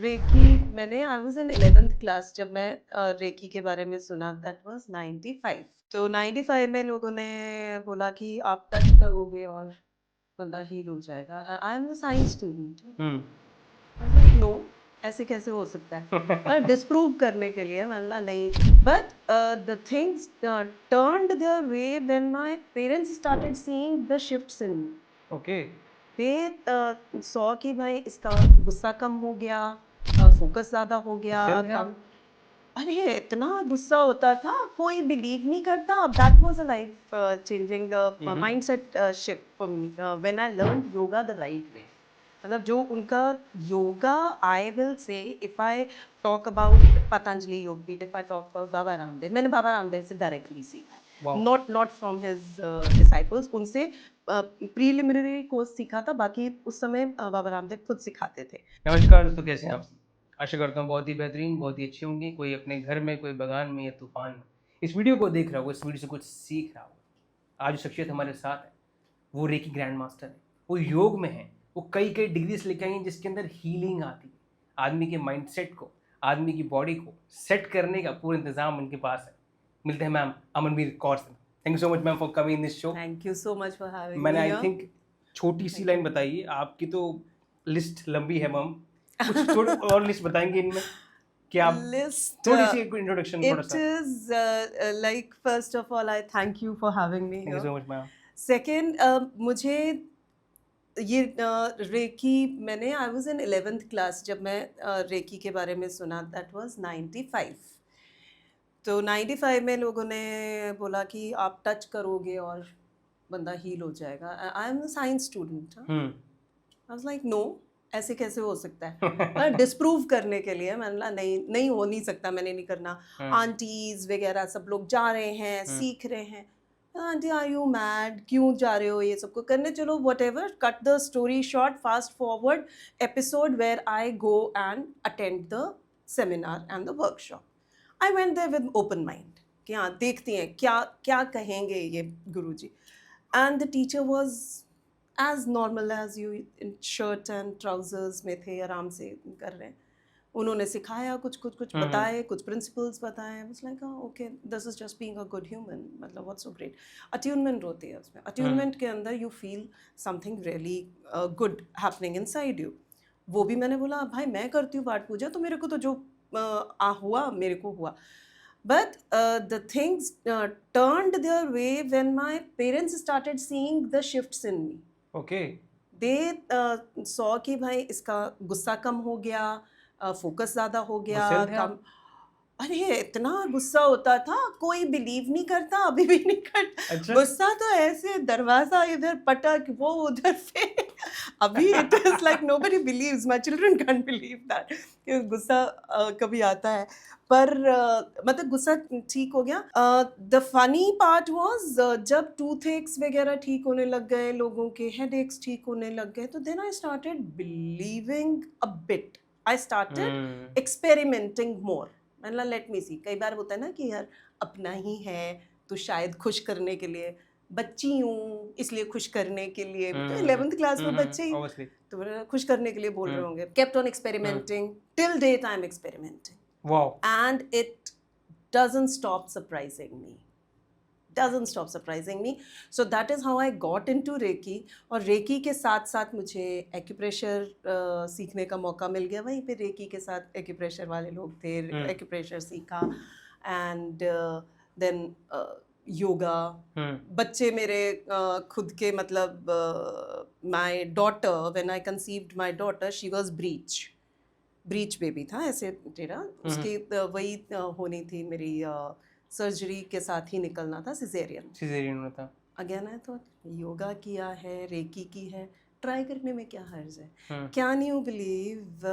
Recce मैंने I was in 11th class जब मैं रेकी के बारे में सुना दैट वाज 95। तो 95 में लोगों ने बोला कि आप टच करोगे और बंदा हील हो जाएगा। I am a science student. Hmm. No, ऐसे कैसे हो सकता है? पर डिस्प्रूव करने के लिए मतलब नहीं। But the things turned their way when my parents started seeing the shifts in me. Okay. They saw कि भाई इसका गुस्सा कम हो गया, फोकस ज्यादा हो गया। सेल्फ कम अरे इतना गुस्सा होता था, कोई बिलीव नहीं करता। That was a life changing mindset shift for me when I learn yoga the right way. मतलब जो उनका yoga, I will say if I talk about Patanjali Yogpeeth, if I talk about Baba Ramdev, मैंने बाबा रामदेव से डायरेक्टली सीखा, wow. Not from his disciples. उनसे preliminary course सीखा था, बाकी उस समय बाबा रामदेव खुद सिखाते थे। नमस्कार दोस्तों, कैसे हैं आप? आशा करता हूँ बहुत ही बेहतरीन, बहुत ही अच्छी होंगी। कोई अपने घर में, कोई बगान में या तूफान में इस वीडियो को देख रहा होगा, इस वीडियो से कुछ सीख रहा होगा। आज जो शख्सियत हमारे साथ है वो रेकी ग्रैंड मास्टर है। वो योग में है। वो कई कई डिग्रीज लेके आई हैं जिसके अंदर हीलिंग आती है। आदमी के माइंडसेट को, आदमी की बॉडी को सेट करने का पूरा इंतजाम उनके पास है। मिलते हैं मैम अमनवीर कौर से। Thank you so much ma'am for coming in this show. Thank you so much for having मैंने मी आई हियर। थिंक छोटी सी लाइन बताइए, आपकी तो लिस्ट लंबी है मैम। कुछ थोड़ी और लिस्ट बताएंगे इनमें कि आप List, थोड़ी सी इंट्रोडक्शन थोड़ा it सा। is like first of all I thank you for having me thank you here. So much ma'am. Second, मुझे ये रेकी मैंने I was in 11th class जब मैं रेकी के बारे में सुना दैट वाज 95। तो 95 में लोगों ने बोला कि आप टच करोगे और बंदा हील हो जाएगा। I am a science student. Hmm. I was like no, ऐसे कैसे हो सकता है? पर डिस्प्रूव करने के लिए मैंने बोला नहीं, नहीं हो नहीं सकता, मैंने नहीं करना। आंटीज वगैरह सब लोग जा रहे हैं, सीख रहे हैं। आंटी आर यू मैड, क्यों जा रहे हो ये सबको करने? चलो whatever, cut the story short, fast forward episode where I go and attend the seminar and the workshop. I went there with open mind कि हाँ देखती हैं क्या क्या कहेंगे ये गुरुजी। And the teacher was as normal as you, in shirt and trousers में थे, आराम से कर रहे हैं। उन्होंने सिखाया, कुछ कुछ कुछ बताए, कुछ प्रिंसिपल्स बताए। Was like okay, this is just being a good human. मतलब व्हाट्स सो ग्रेट। अट्यूनमेंट होती है उसमें। अट्यूनमेंट के अंदर you feel something really good happening inside you. वो भी मैंने बोला भाई मैं करती हूँ पाठ पूजा, तो मेरे को तो जो हुआ मेरे को हुआ। But the things turned their way when my parents started seeing the shifts in me. Okay. They saw कि भाई इसका गुस्सा कम हो गया, फोकस ज्यादा हो गया। गुस्सेल थे कम आप? अरे इतना गुस्सा होता था, कोई बिलीव नहीं करता, अभी भी नहीं करता। अच्छा। गुस्सा तो ऐसे दरवाजा इधर पटक, वो उधर से। अभी it is like nobody believes, my children can't believe that कि गुस्सा कभी आता है। पर मतलब गुस्सा ठीक हो गया। द फनी पार्ट वाज जब टूथ एक्स वगैरह ठीक होने लग गए, लोगों के हेड एक्स ठीक होने लग गए, तो then I started believing a bit. I started experimenting more. मतलब लेट मी सी, कई बार होता है ना कि यार अपना ही है तो शायद खुश करने के लिए, बच्ची हूँ इसलिए खुश करने के लिए, तो 11th क्लास में बच्चे ही ऑब्वियसली। तो मेरा खुश करने के लिए बोल रहे होंगे। Kept on experimenting till date, I am experimenting wow. and it doesn't stop surprising me, doesn't stop surprising me. So that is how I got into Reiki. और रेकी के साथ साथ मुझे एक्यूप्रेशर सीखने का मौका मिल गया। वहीं पे रेकी के साथ एक्यूप्रेशर वाले लोग थे, एक्यूप्रेशर सीखा। And then yoga. बच्चे मेरे खुद के, मतलब my daughter, when I conceived my daughter, she was breech baby था, ऐसे टेढ़ा। उसकी वही होनी थी मेरी, सर्जरी के साथ ही निकलना था, सिजेरियन होता। अगेन आई थॉट योगा किया है, रेकी की है, ट्राई करने में क्या हर्ज है। कैन यू बिलीव,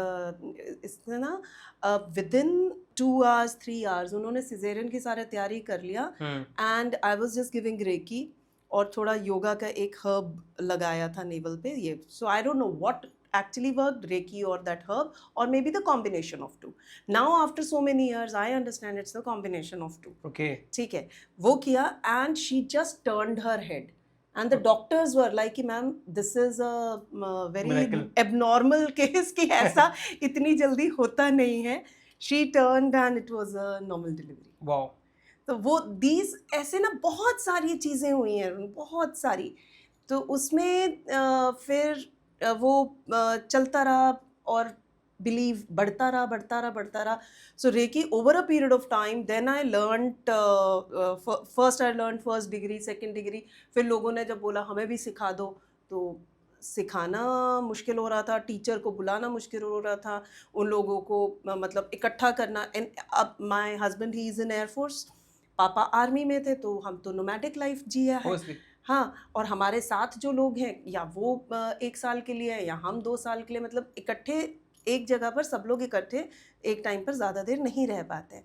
इसने ना विद इन 2 hours 3 hours उन्होंने सिजेरियन की सारी तैयारी कर लिया। And I was just giving reiki और थोड़ा योगा का एक हर्ब लगाया था नेवल पे, ये। So I don't know what actually worked, Reiki or that herb, or maybe the combination of two. Now after so many years I understand it's the combination of two. Okay. ठीक है, वो किया and she just turned her head. And the doctors were like कि ma'am this is a very Miracle. abnormal case कि ऐसा इतनी जल्दी होता नहीं है. She turned and it was a normal delivery. Wow. तो वो these ऐसे ना बहुत सारी चीज़ें हुई हैं, बहुत सारी. तो उसमें फिर वो चलता रहा और believe बढ़ता रहा. So Reiki over a period of time, then I learned first I learned first degree, second degree. फिर लोगों ने जब बोला हमें भी सिखा दो, तो सिखाना मुश्किल हो रहा था, टीचर को बुलाना मुश्किल हो रहा था, उन लोगों को मतलब इकट्ठा करना. एंड अब my husband he is in air force, पापा आर्मी में थे, तो हम तो नोमैडिक लाइफ जिया है. Obviously. हाँ, और हमारे साथ जो लोग हैं या वो 1 साल के लिए है या हम 2 साल के लिए, मतलब इकट्ठे एक जगह पर सब लोग इकट्ठे एक टाइम पर ज़्यादा देर नहीं रह पाते हैं.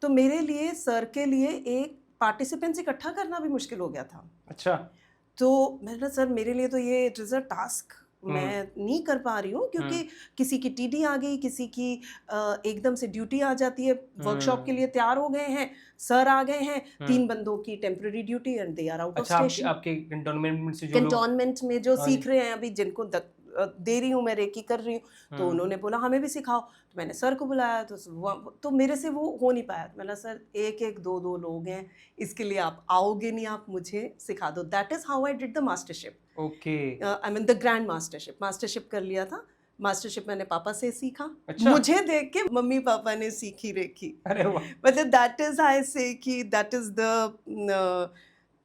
तो मेरे लिए सर के लिए एक पार्टिसिपेंट्स इकट्ठा करना भी मुश्किल हो गया था. अच्छा. तो मैंने कहा सर मेरे लिए तो ये इट इज़ अ टास्क, मैं नहीं कर पा रही हूँ, क्योंकि किसी की टीडी आ गई, किसी की एकदम से ड्यूटी आ जाती है, वर्कशॉप के लिए तैयार हो गए हैं, सर आ गए हैं, 3 बंदों की temporary duty and they are out of अच्छा, स्टेशन. आपके कैंटोनमेंट से जो लोग कैंटोनमेंट में जो हाँ सीख रहे हैं अभी, जिनको दे रही हूँ मैं, रेकी कर रही हूँ, तो उन्होंने बोला हमें भी सिखाओ. तो मैंने सर को बुलाया, तो मेरे से वो हो नहीं पाया. मैंने सर 1-1, 2-2 लोग हैं, इसके लिए आप आओगे नहीं, आप मुझे सिखा दो. That is how I did the mastership. Okay. I mean the grand mastership कर लिया था. मास्टरशिप मैंने पापा से सीखा. अच्छा. मुझे देख के मम्मी पापा ने सीखी रेकी. अरे वाह. मतलब दैट इज आई से कि that is the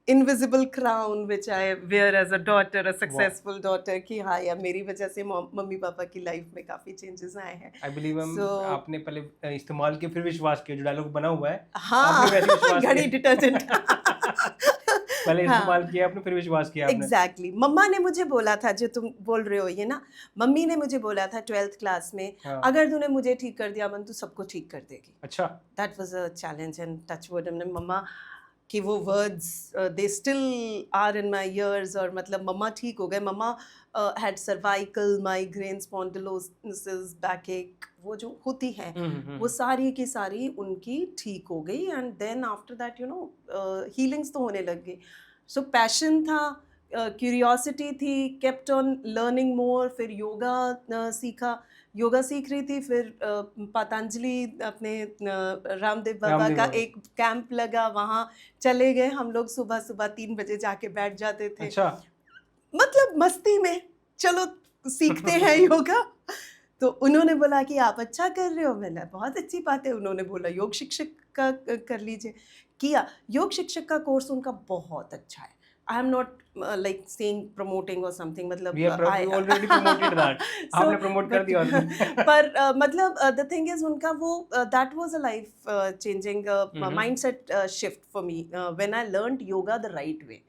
invisible crown which I wear as a daughter, a successful daughter, कि हाँ यार मेरी वजह से मम्मी पापा की लाइफ में काफी चेंजेस आए हैं. आई बिलीव आपने पहले इस्तेमाल किया फिर विश्वास किया, जो डायलॉग बना हुआ है. हाँ, आपने वैसे विश्वास घड़ी डिटर्जेंट. पहले इस्तेमाल किया आपने, फिर विश्वास किया आपने. एग्जैक्टली. मम्मा ने मुझे बोला था, जो तुम बोल रहे हो ये ना, मम्मी ने मुझे बोला था 12th क्लास में, अगर तूने मुझे ठीक कर दिया मन, तू सबको ठीक कर देगी. अच्छा. That was a challenge and touch wood. हमने मम्मा कि वो words they still are in my ears. और मतलब मम्मा ठीक हो गए. मम्मा had cervical migraine, spondylosis, backache, वो जो होती है वो सारी की सारी उनकी ठीक हो गई. And then after that you know healings तो होने लग गई. सो पैशन था, क्यूरियोसिटी थी, केप्ट ऑन लर्निंग मोर. फिर योगा सीखा, योगा सीख रही थी. फिर पतंजलि अपने रामदेव बाबा का एक कैंप लगा, वहाँ चले गए हम लोग. सुबह सुबह 3 बजे जाके बैठ जाते थे. अच्छा. मतलब मस्ती में चलो सीखते हैं योगा. तो उन्होंने बोला कि आप अच्छा कर रहे हो. मैंने बहुत अच्छी बात है. उन्होंने बोला योग शिक्षक का कर लीजिए. किया. योग शिक्षक का कोर्स उनका बहुत अच्छा है. I am not like saying promoting or something. मतलब we have already promoted that. आपने promote कर दिया. पर मतलब the thing is उनका वो that was a life changing mindset shift for me when I learned yoga the right way.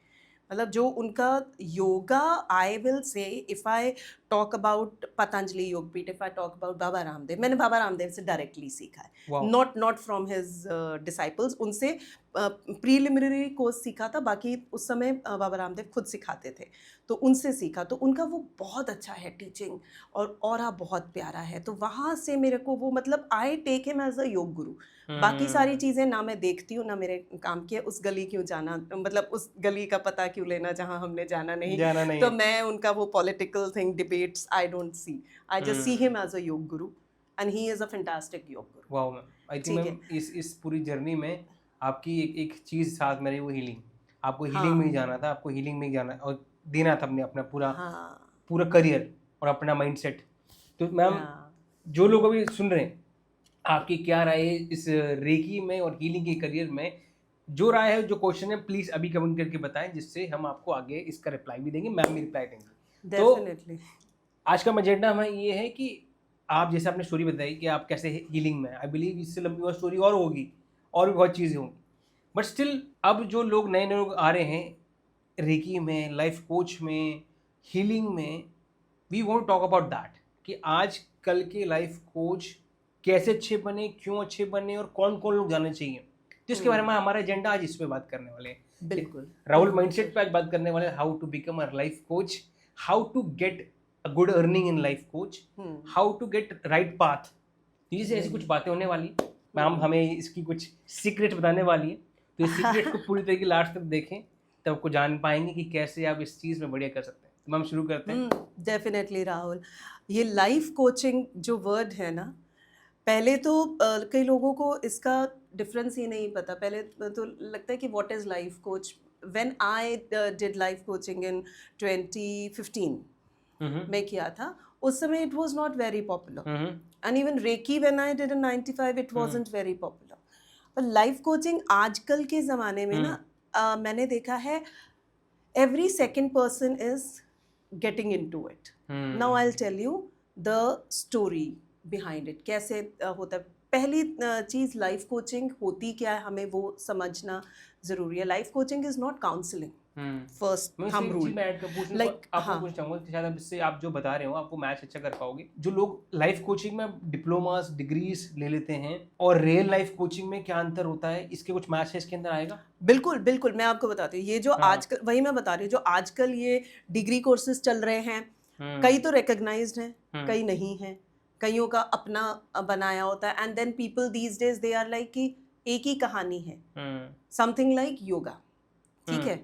मतलब जो उनका yoga, I will say if I talk about Patanjali Yogpeeth, if I talk about बाबा रामदेव, मैंने बाबा रामदेव से डायरेक्टली सीखा है. Wow. not from his disciples. उनसे preliminary course सीखा था, बाकी उस समय बाबा रामदेव खुद सिखाते थे, तो उनसे सीखा. तो उनका वो बहुत अच्छा है टीचिंग, और ऑरा बहुत प्यारा है. तो वहाँ से मेरे को वो मतलब I take him as a yoga guru. बाकी सारी चीज़ें ना मैं देखती हूँ ना मेरे काम की है. उस गली क्यों जाना, मतलब उस गली का पता क्यों लेना जहाँ हमने जाना नहीं. तो मैं उनका वो political thing, debates, I don't see. I just see him as a yoga guru and he is a fantastic yoga guru. Wow ma'am. I think ma'am इस पूरी जर्नी में आपकी एक चीज़ साथ में रही, वो हीलिंग. आपको हीलिंग में ही जाना था, आपको हीलिंग में ही जाना और देना था अपना पूरा करियर और अपना माइंडसेट. तो मैम जो लोग अभी सुन रहे हैं, आपकी क्या राय है इस रेकी में और हीलिंग के करियर में? जो राय है, जो क्वेश्चन है, प्लीज़ अभी कमेंट करके बताएं, जिससे हम आपको आगे इसका रिप्लाई भी देंगे, मैम भी रिप्लाई देंगे. डेफिनेटली. तो आज का एजेंडा हमें ये है कि आप जैसे आपने स्टोरी बताई कि आप कैसे हीलिंग में, आई बिलीव इससे लंबी और स्टोरी और होगी और भी बहुत चीज़ें होंगी, बट स्टिल अब जो लोग नए लोग आ रहे हैं रेकी में, लाइफ कोच में, हीलिंग में, we want talk about that कि आज कल के लाइफ कोच कैसे अच्छे बने, क्यों अच्छे बने और कौन कौन लोग जाने चाहिए. तो इसके बारे में हमारा एजेंडा आज इस पे बात करने वाले हैं. बिल्कुल. राहुल माइंडसेट पे आज बात करने वाले हैं, how to become a life coach, how to get a good earning in life coach, how to get right path. जैसे ऐसी कुछ बातें होने वाली, मैम हमें इसकी कुछ सीक्रेट बताने वाली है. तो इस सीक्रेट को पूरी तरीके लास्ट तक देखें तब आपको जान पाएंगे कि कैसे आप इस चीज़ में बढ़िया कर सकते हैं। तो हम शुरू करते हैं। डेफिनेटली राहुल, ये लाइफ कोचिंग जो वर्ड है ना, पहले तो कई लोगों को इसका डिफरेंस ही नहीं पता। पहले तो लगता है कि what is life coach. When I did life coaching in 2015 मैं किया था, उस समय it was not very popular, and even reiki when I did in 95 it wasn't very popular. पर लाइफ कोचिंग आजकल के ज़माने में ना मैंने देखा है every second person is getting into it. Now I'll tell you the story behind it. कैसे होता है। पहली चीज़, लाइफ कोचिंग होती क्या है हमें वो समझना ज़रूरी है। Life coaching is not counselling, first thumb rule. Like आपको कुछ चाहूँगा कि शायद अब इससे आप जो बता रहे हो आपको मैच अच्छा कर पाओगे। जो लोग लाइफ कोचिंग में डिप्लोमास डिग्रीज ले लेते हैं और रियल लाइफ कोचिंग में क्या अंतर होता है, इसके कुछ मैच है इसके अंदर आएगा? बिल्कुल बिल्कुल, मैं आपको बताती हूँ। ये जो आजकल, वही मैं बता रही हूँ, जो आजकल ये डिग्री कोर्सेज चल रहे हैं, कई तो रिकग्नाइज्ड हैं, कई नहीं हैं, कईयों का अपना बनाया होता है। And then people these days they are like कि एक ही कहानी है, समथिंग लाइक योगा, ठीक है,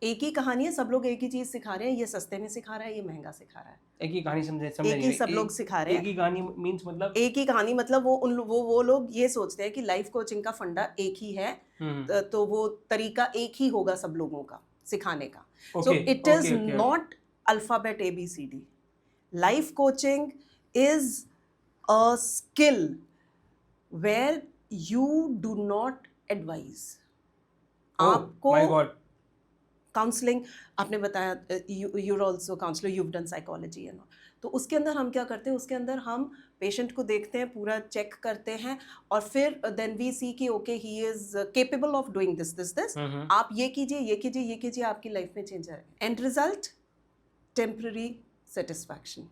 एक ही कहानी है, सब लोग एक ही चीज सिखा रहे हैं, ये सस्ते में सिखा रहा है, ये महंगा सिखा रहा है, एक ही कहानी समझे एक ही सब लोग सिखा रहे हैं। एक ही कहानी मींस मतलब एक ही कहानी मतलब वो लोग ये सोचते हैं कि लाइफ कोचिंग का फंडा एक ही है, तो वो तरीका एक ही होगा सब लोगों का सिखाने का। So it is not alphabet ABCD. Life coaching is a skill where you do not advise. आपको काउंसलिंग, आपने बताया you are also counsellor, you have done psychology and all, तो उसके अंदर हम क्या करते हैं, उसके अंदर हम पेशेंट को देखते हैं, पूरा चेक करते हैं, और फिर देन वी सी कि okay he is capable of doing this, आप ये कीजिए, ये कीजिए, ये कीजिए, आपकी लाइफ में चेंज आएगा। And result temporary satisfaction.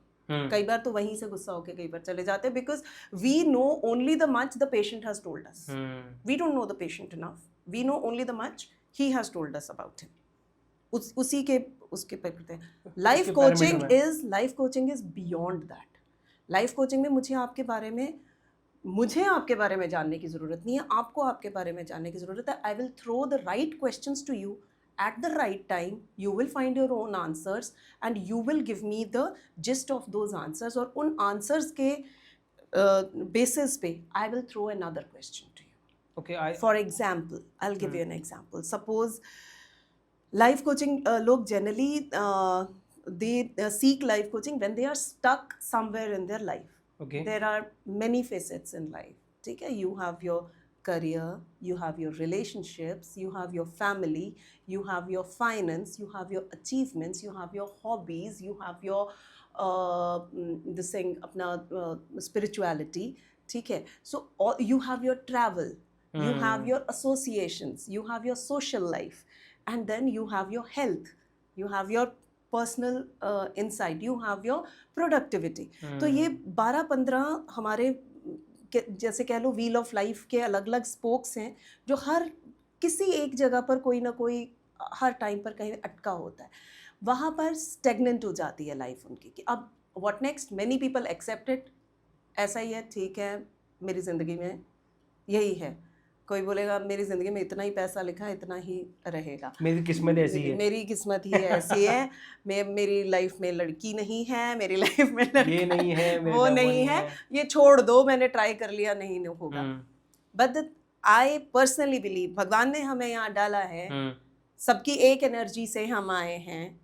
कई बार तो वहीं से गुस्सा होकर कई बार चले जाते हैं, because we know only the much the patient has told us, we don't know the patient enough, we know only the much he has told us about him. उसी के उसके पे करते हैं। Life coaching is beyond that. Life coaching में मुझे आपके बारे में जानने की ज़रूरत नहीं है, आपको आपके बारे में जानने की ज़रूरत है। I will throw the right questions to you at the right time, you will find your own answers and you will give me the gist of those answers, और उन answers के basis पे I will throw another question to you. Okay, for example, I'll give you an example. Suppose life coaching लोग generally they seek life coaching when they are stuck somewhere in their life. Okay. There are many facets in life. ठीक है, you have your career, you have your relationships, you have your family, you have your finance, you have your achievements, you have your hobbies, you have your this thing अपना spirituality, ठीक है, so you have your travel, you have your associations, you have your social life, and then you have your health, you have your personal insight, you have your productivity. तो ये 12-15 हमारे जैसे कह लो wheel of life के अलग अलग spokes हैं, जो हर किसी एक जगह पर कोई ना कोई हर टाइम पर कहीं अटका होता है। वहाँ पर स्टेगनेंट हो जाती है लाइफ उनकी कि अब what next. Many people accept it, ऐसा ही है, ठीक है, मेरी ज़िंदगी में यही है। कोई बोलेगा मेरी ज़िंदगी में इतना ही पैसा लिखा है, इतना ही रहेगा, मेरी किस्मत ऐसी है, मेरी किस्मत ही ऐसी है, मेरी लाइफ में लड़की नहीं है, मेरी लाइफ में ये नहीं है, वो नहीं है, ये छोड़ दो, मैंने ट्राई कर लिया, नहीं होगा। बट आई पर्सनली बिलीव भगवान ने हमें यहाँ डाला है, सबकी एक एनर्जी से हम आए हैं,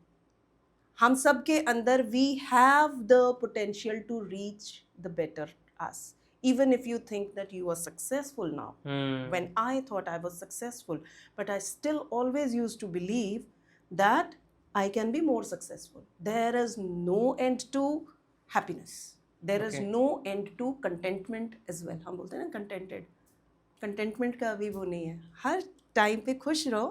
हम सब के अंदर we have the potential to reach the better us. Even if you think that you are successful now, when I thought I was successful, but I still always used to believe that I can be more successful. There is no end to happiness. There is no end to contentment as well. हम बोलते हैं ना contented. Contentment का अभी वो नहीं है. हर time पे खुश रहो,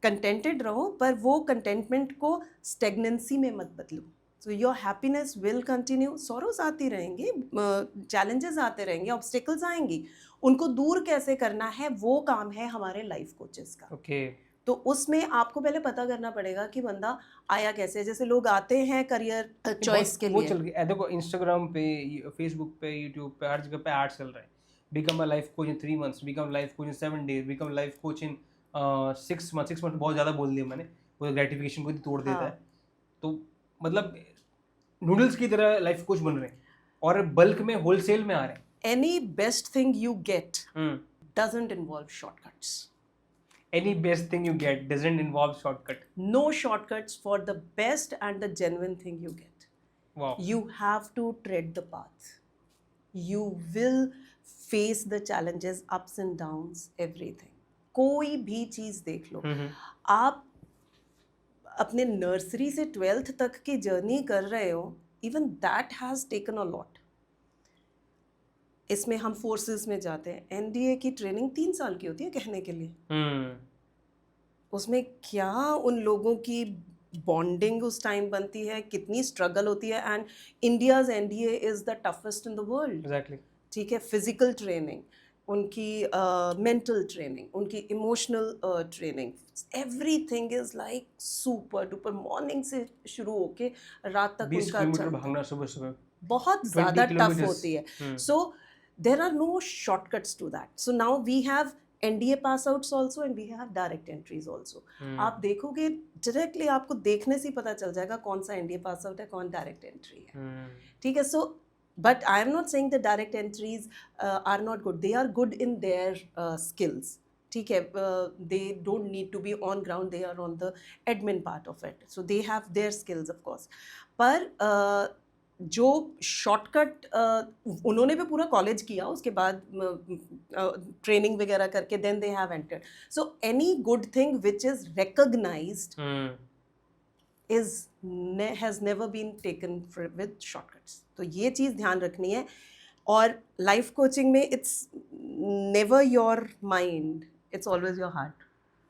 contented रहो, पर वो contentment को stagnancy में मत बदलो. So your happiness will continue. sorrows आती रहेंगी, challenges आते रहेंगे, obstacles आएंगी, उनको दूर कैसे करना है वो काम है हमारे लाइफ कोचेस का. Okay. तो उसमें आपको पहले पता करना पड़ेगा कि बंदा आया कैसे. जैसे लोग आते हैं करियर चॉइस के लिए, वो चल गया देखो इंस्टाग्राम पे, फेसबुक पे, यूट्यूब पे, हर जगह पे ऐड चल रहे हैं. Become a life coach in 3 months, become life coach in 7 days, become life coach in 6 months. 6 months बहुत ज़्यादा बोल दिया मैंने. वो ग्रेटिफिकेशन को तोड़ देता हाँ। है। तो मतलब नूडल्स की तरह लाइफ कोच बन रहे हैं और बल्क में होलसेल में आ रहे हैं। Any best thing you get hmm. doesn't involve shortcuts. Any best thing you get doesn't involve shortcut. No shortcuts for the best and the genuine thing you get. Wow. You have to tread the path. You will face the challenges, ups and downs, everything. कोई भी चीज़ देख लो, आप अपने nursery से 12th तक की journey कर रहे हो, even that has taken a lot. इसमें हम फोर्सेस में जाते हैं, एनडीए की ट्रेनिंग 3 साल की होती है कहने के लिए। उसमें क्या उन लोगों की बॉन्डिंग उस टाइम बनती है, कितनी स्ट्रगल होती है, and India's NDA is the toughest in the world. Exactly. ठीक है, फिजिकल ट्रेनिंग, उनकी मेंटल ट्रेनिंग, उनकी emotional training, everything is like super duper. Morning से शुरू होके रात तक 20 उनका किलोमीटर चलता है। भागना सुबह सुबह, बहुत 20 ज़्यादा टफ kilometers. होती है। सो there are no shortcuts to that. So now we have NDA pass outs also and we have direct entries also. आप देखोगे डायरेक्टली, आपको देखने से ही पता चल जाएगा कौन सा NDA पास आउट है, कौन डायरेक्ट एंट्री है। ठीक है, so but I am not saying the direct entries are not good, they are good in their skills. ठीक है, they don't need to be on ground, they are on the admin part of it, so they have their skills of course. पर जो shortcut उन्होंने भी पूरा college किया, उसके बाद ट्रेनिंग वगैरह करके then they have entered. So any good thing which is recognised has never been taken with shortcuts. तो ये चीज़ ध्यान रखनी है। और लाइफ कोचिंग में it's never your mind, it's always your heart.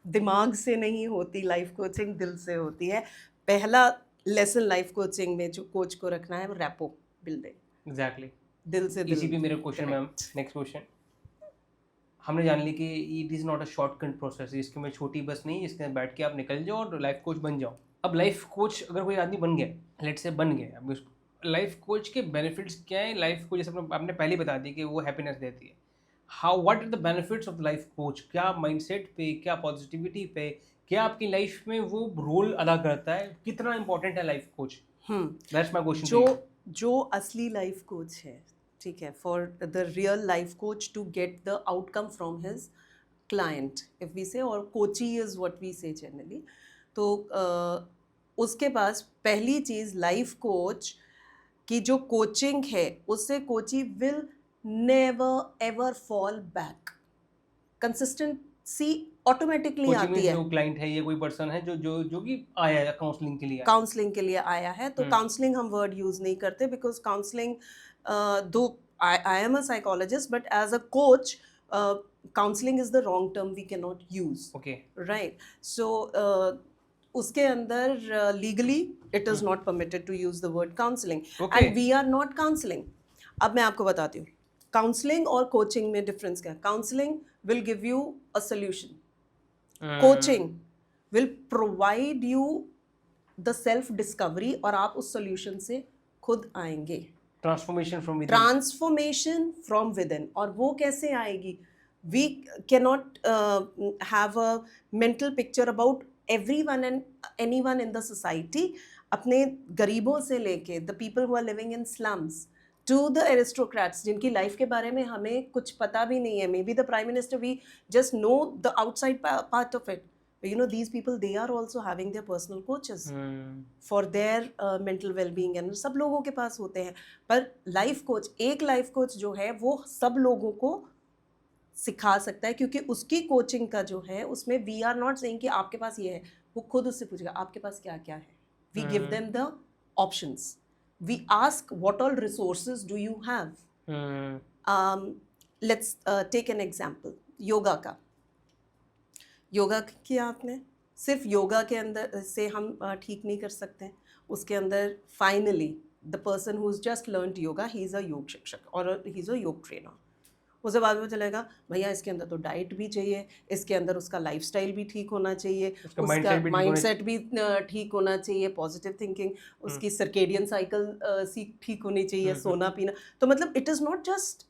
दिमाग से नहीं होती लाइफ कोचिंग, दिल से होती है। पहला लेसन लाइफ कोचिंग में जो कोच को रखना है वो रैपो बिल्डिंग। एग्जैक्टली। दिल से दिल। इसी पे मेरा क्वेश्चन मैम, नेक्स्ट क्वेश्चन। हमने जान ली कि it is not a shortcut process, इसके में छोटी बस नहीं, इसके में बैठ के आप निकल जाओ और लाइफ कोच बन जाओ। अब लाइफ कोच अगर कोई आदमी बन गया, लेट से बन गया, अब लाइफ कोच के बेनिफिट्स क्या है? लाइफ कोच जैसे आपने पहले बता दी कि वो हैप्पीनेस देती है। How, what are the benefits of life coach? क्या माइंडसेट पे, क्या पॉजिटिविटी पे, क्या आपकी लाइफ में वो रोल अदा करता है? कितना इंपॉर्टेंट है life coach? That's my question. जो असली लाइफ कोच है, ठीक है, for the real life coach to get the outcome from his client, if we say, और coachee is what we say generally. तो उसके पास पहली चीज़, लाइफ कोच की जो कोचिंग है उससे Kochi will never ever fall back. Consistency automatically आती है। जो क्लाइंट है, ये कोई पर्सन है जो कि आया है काउंसलिंग के लिए, आया है। तो काउंसलिंग हम वर्ड यूज नहीं करते, because counselling, though I am a psychologist, but as a coach counselling is the wrong term, we can not use, okay, right. So उसके अंदर legally it is not permitted to use the word counselling, and we are not counselling. अब मैं आपको बताती हूँ counselling और coaching में difference क्या है। Counselling will give you a solution, coaching will provide you the self discovery, और आप उस सोल्यूशन से खुद आएंगे। Transformation from within. और वो कैसे आएगी? We cannot have a mental picture about everyone and anyone in the society, अपने गरीबों से लेके the people who are living in slums to the aristocrats जिनकी लाइफ के बारे में हमें कुछ पता भी नहीं है, maybe the prime minister, we just know the outside part of it, but you know these people, they are also having their personal coaches for their mental well-being, and सब लोगों के पास होते हैं। पर लाइफ कोच, एक life coach जो है वो सब लोगों को सिखा सकता है, क्योंकि उसकी कोचिंग का जो है उसमें वी आर नॉट सेइंग कि आपके पास ये है, वो खुद उससे पूछेगा आपके पास क्या क्या है। We give them the options, we ask what all resources do you have. Let's take an example, yoga का। योगा किया आपने, सिर्फ योगा के अंदर से हम ठीक नहीं कर सकते हैं। उसके अंदर finally the person who is just learned yoga, he is अ योग शिक्षक और ही इज़ अ योग ट्रेनर। उसे बाद में चलेगा भैया इसके अंदर तो डाइट भी चाहिए, इसके अंदर उसका लाइफस्टाइल भी ठीक होना चाहिए, उसका माइंडसेट भी ठीक होना चाहिए, पॉजिटिव थिंकिंग, उसकी सर्केडियन साइकिल ठीक होनी चाहिए, सोना पीना। तो मतलब it is not just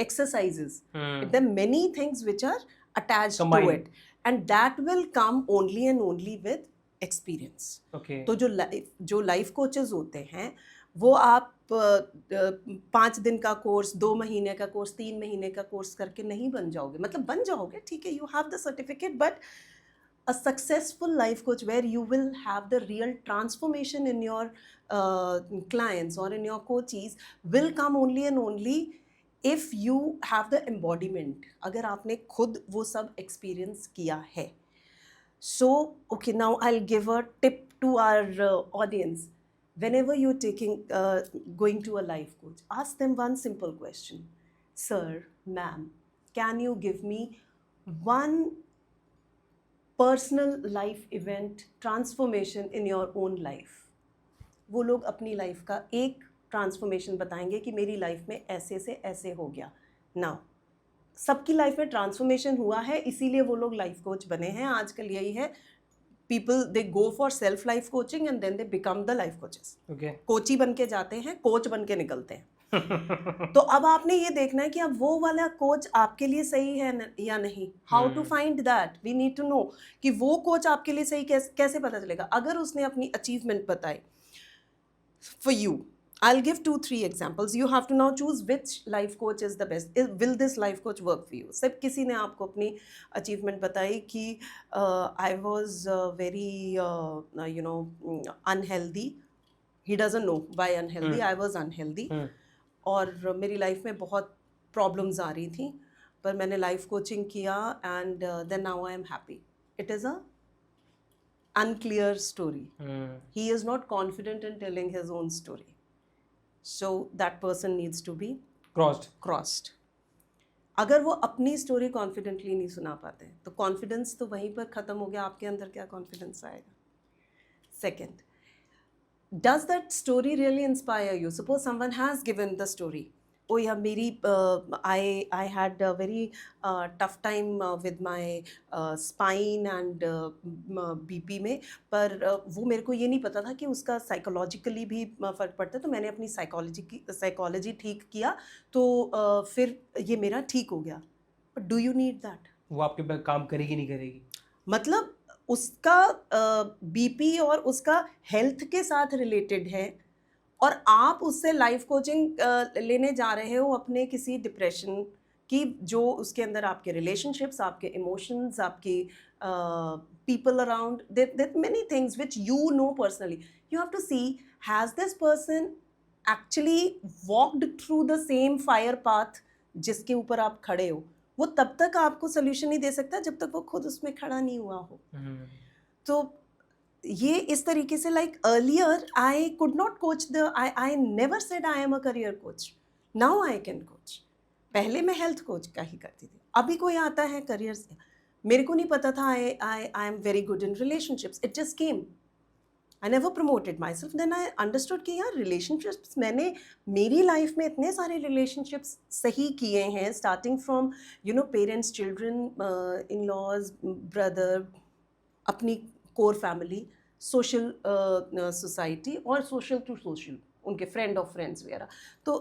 exercises, there are many things which are attached to it, and that will come only and only with experience. Okay. तो जो लाइफ कोचेस होते हैं वो आप 5 दिन का कोर्स, 2 महीने का कोर्स, 3 महीने का कोर्स करके नहीं बन जाओगे। मतलब बन जाओगे, ठीक है, you have the certificate, but a successful life coach where you will have the real transformation in your clients or in your coaches will come only and only if you have the embodiment, अगर आपने खुद वो सब experience किया है। So okay, now I'll give a tip to our audience. Whenever you're going to a life coach, ask them one simple question. Sir, ma'am, can you give me one personal life event transformation in your own life? वो लोग अपनी life का एक transformation बताएंगे कि मेरी life में ऐसे से ऐसे हो गया। नाउ सबकी लाइफ में ट्रांसफॉर्मेशन हुआ है, इसीलिए वो लोग लाइफ कोच बने हैं। आजकल यही है, people they go for self life coaching and then they become the life coaches. Coachee बन के जाते हैं, कोच बन के निकलते हैं। तो अब आपने ये देखना है कि अब वो वाला कोच आपके लिए सही है या नहीं। How to find that? We need to know कि वो कोच आपके लिए सही कैसे पता चलेगा? अगर उसने अपनी अचीवमेंट बताई for you, I'll give 2-3 examples. You have to now choose which life coach is the best. Will this life coach work for you? सब किसी ने आपको अपनी achievement बताई कि I was very unhealthy. He doesn't know why unhealthy. I was unhealthy. और मेरी life में बहुत प्रॉब्लम्स आ रही थी, पर मैंने लाइफ कोचिंग किया and then now I am happy. It is a unclear story. He is not confident in telling his own story. So that person needs to be crossed. अगर वो अपनी स्टोरी कॉन्फिडेंटली नहीं सुना पाते तो confidence तो वहीं पर ख़त्म हो गया। आपके अंदर क्या कॉन्फिडेंस आएगा? Second, does that story really inspire you? Suppose someone has given the story, oh yeah, मेरी I had a very tough time with my spine and BP में, पर वो मेरे को ये नहीं पता था कि उसका साइकोलॉजिकली भी फ़र्क पड़ता है। तो मैंने अपनी साइकोलॉजी ठीक किया तो फिर ये मेरा ठीक हो गया। But do you need that? वो आपके पे काम करेगी नहीं करेगी? मतलब उसका बीपी और उसका हेल्थ के साथ रिलेटेड है और आप उससे लाइफ कोचिंग लेने जा रहे हो अपने किसी डिप्रेशन की, जो उसके अंदर आपके रिलेशनशिप्स, आपके इमोशंस, आपकी people around, there are many things which you know personally. You have to see, has this person actually walked through the same fire path जिसके ऊपर आप खड़े हो? वो तब तक आपको सोल्यूशन नहीं दे सकता जब तक वो खुद उसमें खड़ा नहीं हुआ हो। तो ये इस तरीके से, like earlier I could not coach I never said I am a career coach, now I can coach. पहले मैं हेल्थ कोच का ही करती थी, अभी कोई आता है करियर से, मेरे को नहीं पता था I am very good in relationships, it just came. I never promoted myself, then I understood कि यार रिलेशनशिप्स, मैंने मेरी लाइफ में इतने सारे रिलेशनशिप्स सही किए हैं, starting from parents, children, in laws, brother, अपनी कोर फैमिली, सोशल सोसाइटी और सोशल टू सोशल, उनके फ्रेंड ऑफ फ्रेंड्स वगैरह। तो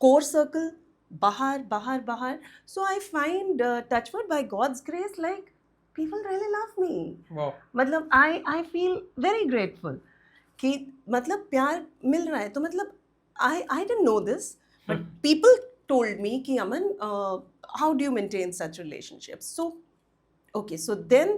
कोर सर्कल बाहर। So I find touchwood by God's grace, like people really love me. Wow. मतलब I feel very grateful कि मतलब प्यार मिल रहा है। तो मतलब I didn't know this, but people told me कि अमन, how do you maintain such relationships? So okay, so then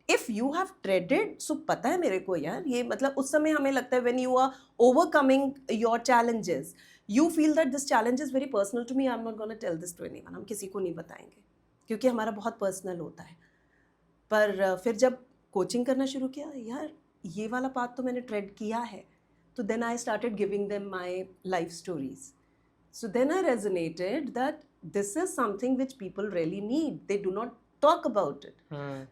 if you have treaded, so पता है मेरे को यार, ये मतलब उस समय हमें लगता है when you are overcoming your challenges, you feel that this challenge is very personal to me, I'm not going to tell this to anyone. हम किसी को नहीं बताएंगे क्योंकि हमारा बहुत पर्सनल होता है। पर फिर जब कोचिंग करना शुरू किया, यार ये वाला पाथ तो मैंने ट्रेड किया है, तो then I started giving them my life stories. So then I resonated that this is something which people really need, they do not talk about it.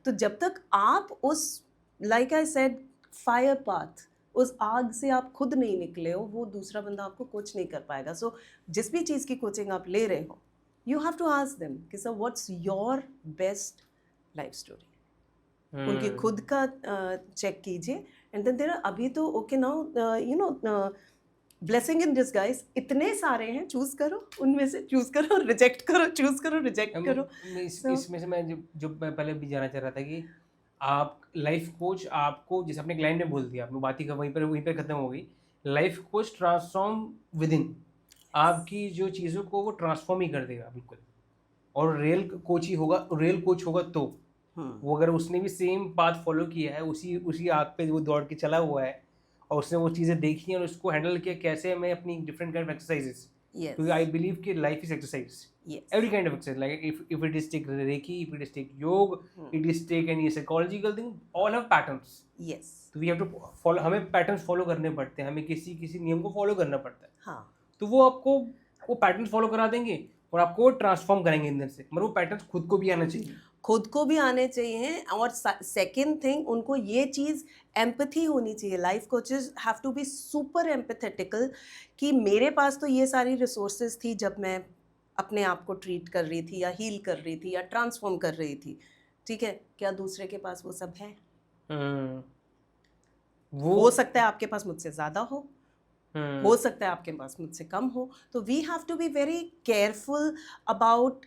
तो जब तक आप उस, like I said, fire path, उस आग से आप खुद नहीं निकले हो, वो दूसरा बंदा आपको कोच नहीं कर पाएगा। सो जिस भी चीज़ की कोचिंग आप ले रहे हो, you have to ask them कि sir what's your best life story. उनकी खुद का चेक कीजिए एंड देन देयर, अभी तो okay now blessing in disguise इतने सारे हैं, चूज करो, उनमें से चूज करो, रिजेक्ट करो, चूज करो, रिजेक्ट करो। इसमें से मैं जो पहले भी जानना चाह रहा था कि आप लाइफ कोच आपको, जैसे अपने क्लाइंट ने बोल दिया, आपने बात ही का वहीं पर खत्म हो गई। Life coach transform with in, आपकी जो चीज़ों को वो ट्रांसफॉर्म ही कर देगा बिल्कुल। और रियल कोच होगा तो वो, अगर उसने भी सेम पाथ फॉलो किया है, उसी आग पे वो दौड़ के चला हुआ है, और उसने वो चीज़ें देखी हैं और उसको हैंडल किया कैसे मैं अपनी डिफरेंट काइंड ऑफ एक्सरसाइजेस, क्योंकि आई बिलीव कि life is exercise, every kind of exercise, like if it is take reiki, if it is take yoga, it is take any psychological thing, all have patterns. Yes. तो we have to follow, हमें patterns follow करने पड़ते हैं, हमें किसी नियम को follow करना पड़ता है। हाँ, तो वो आपको वो पैटर्न्स फॉलो करा देंगे और आपको ट्रांसफॉर्म करेंगे अंदर से, मगर वो पैटर्न्स खुद को भी आना चाहिए। खुद को भी आने चाहिए। और सेकंड थिंग, उनको ये चीज़ एम्पैथी होनी चाहिए। Life coaches have to be super empathetical कि मेरे पास तो ये सारी रिसोर्सेज थी जब मैं अपने आप को ट्रीट कर रही थी या हील कर रही थी या ट्रांसफॉर्म कर रही थी, ठीक है, क्या दूसरे के पास वो सब है? वो हो सकता है आपके पास मुझसे ज़्यादा हो सकता है आपके पास मुझसे कम हो। तो we have to be very careful about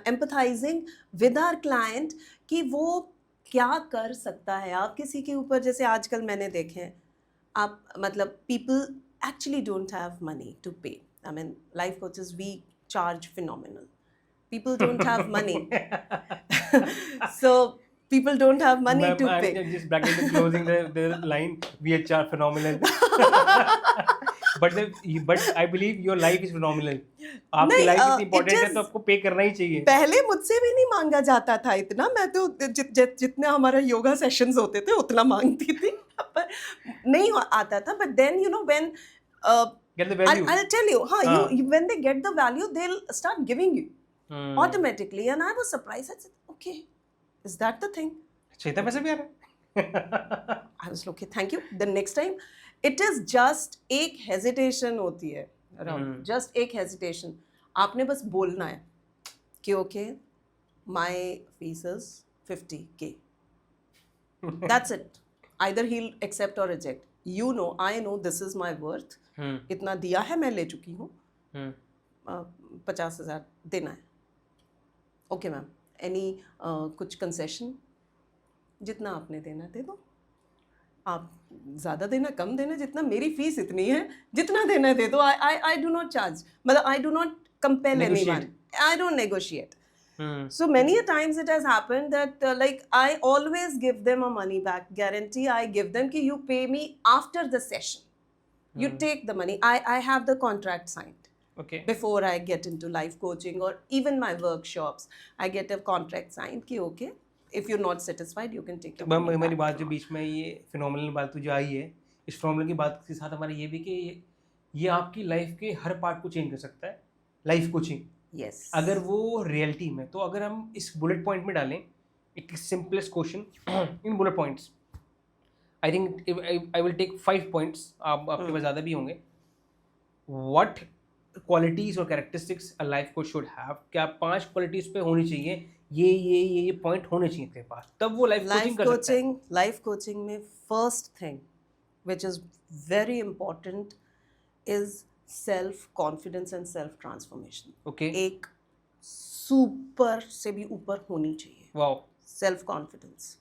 empathizing with our client कि वो क्या कर सकता है। आप किसी के ऊपर, जैसे आजकल मैंने देखे हैं, आप मतलब people actually don't have money to pay. I mean, life coaches, we charge phenomenal. People don't have money. So people don't have money to pay. I'm just bracketing closing the line, we are phenomenal. but I believe your life is phenomenal. आपकी life इतनी important है तो आपको पे करना ही चाहिए। पहले मुझसे भी नहीं मांगा जाता था इतना, मैं तो जितने हमारा योगा सेशंस होते थे उतना मांगती थी, पर नहीं आता था। But then you know when get the value. I'll tell you, you when they get the value, they'll start giving you automatically. And I was surprised. I said, okay, is that the thing? अच्छा, इतना पैसा भी आ रहा है? I was okay, thank you. The next time, it is just एक hesitation होती है around, just एक hesitation. आपने बस बोलना है कि okay, my fees is 50K. That's it. Either he'll accept or reject. You know, I know this is my worth. इतना दिया है, मैं ले चुकी हूँ, 50,000 देना है। ओके मैम, एनी कुछ कंसेशन? जितना आपने देना दे दो, आप ज़्यादा देना कम देना, जितना मेरी फीस इतनी है, जितना देना दे दो। आई डू नॉट चार्ज, मतलब I do not compel anyone, I don't negotiate. So many a times it has happened that like I always give them a money back guarantee. I give them कि you pay me after the session. You take the money. I have the contract signed. Okay. Before I get into life coaching or even my workshops, I get a contract signed कि okay, if you're not satisfied, you can take your money back. मेरी बात जो बीच में ये phenomenal बात जो आई है, इस फिनोमिनल की बात के साथ हमारा ये भी कि ये आपकी लाइफ के हर पार्ट को चेंज कर सकता है। लाइफ कोचिंग, yes, अगर वो रियलिटी में, तो अगर हम इस बुलेट पॉइंट में डालें एक simplest question in bullet points, I think I will take 5 points, आपके पास ज़्यादा भी होंगे। व्हाट क्वालिटीज और characteristics a life coach should have, क्या 5 क्वालिटीज पे होनी चाहिए, ये पॉइंट होने चाहिए तेरे पास, तब वो लाइफ कोचिंग कर सकता है। लाइफ कोचिंग में first thing which is very important is self confidence and self transformation. Okay, एक सुपर से भी ऊपर होनी चाहिए। Wow, self confidence.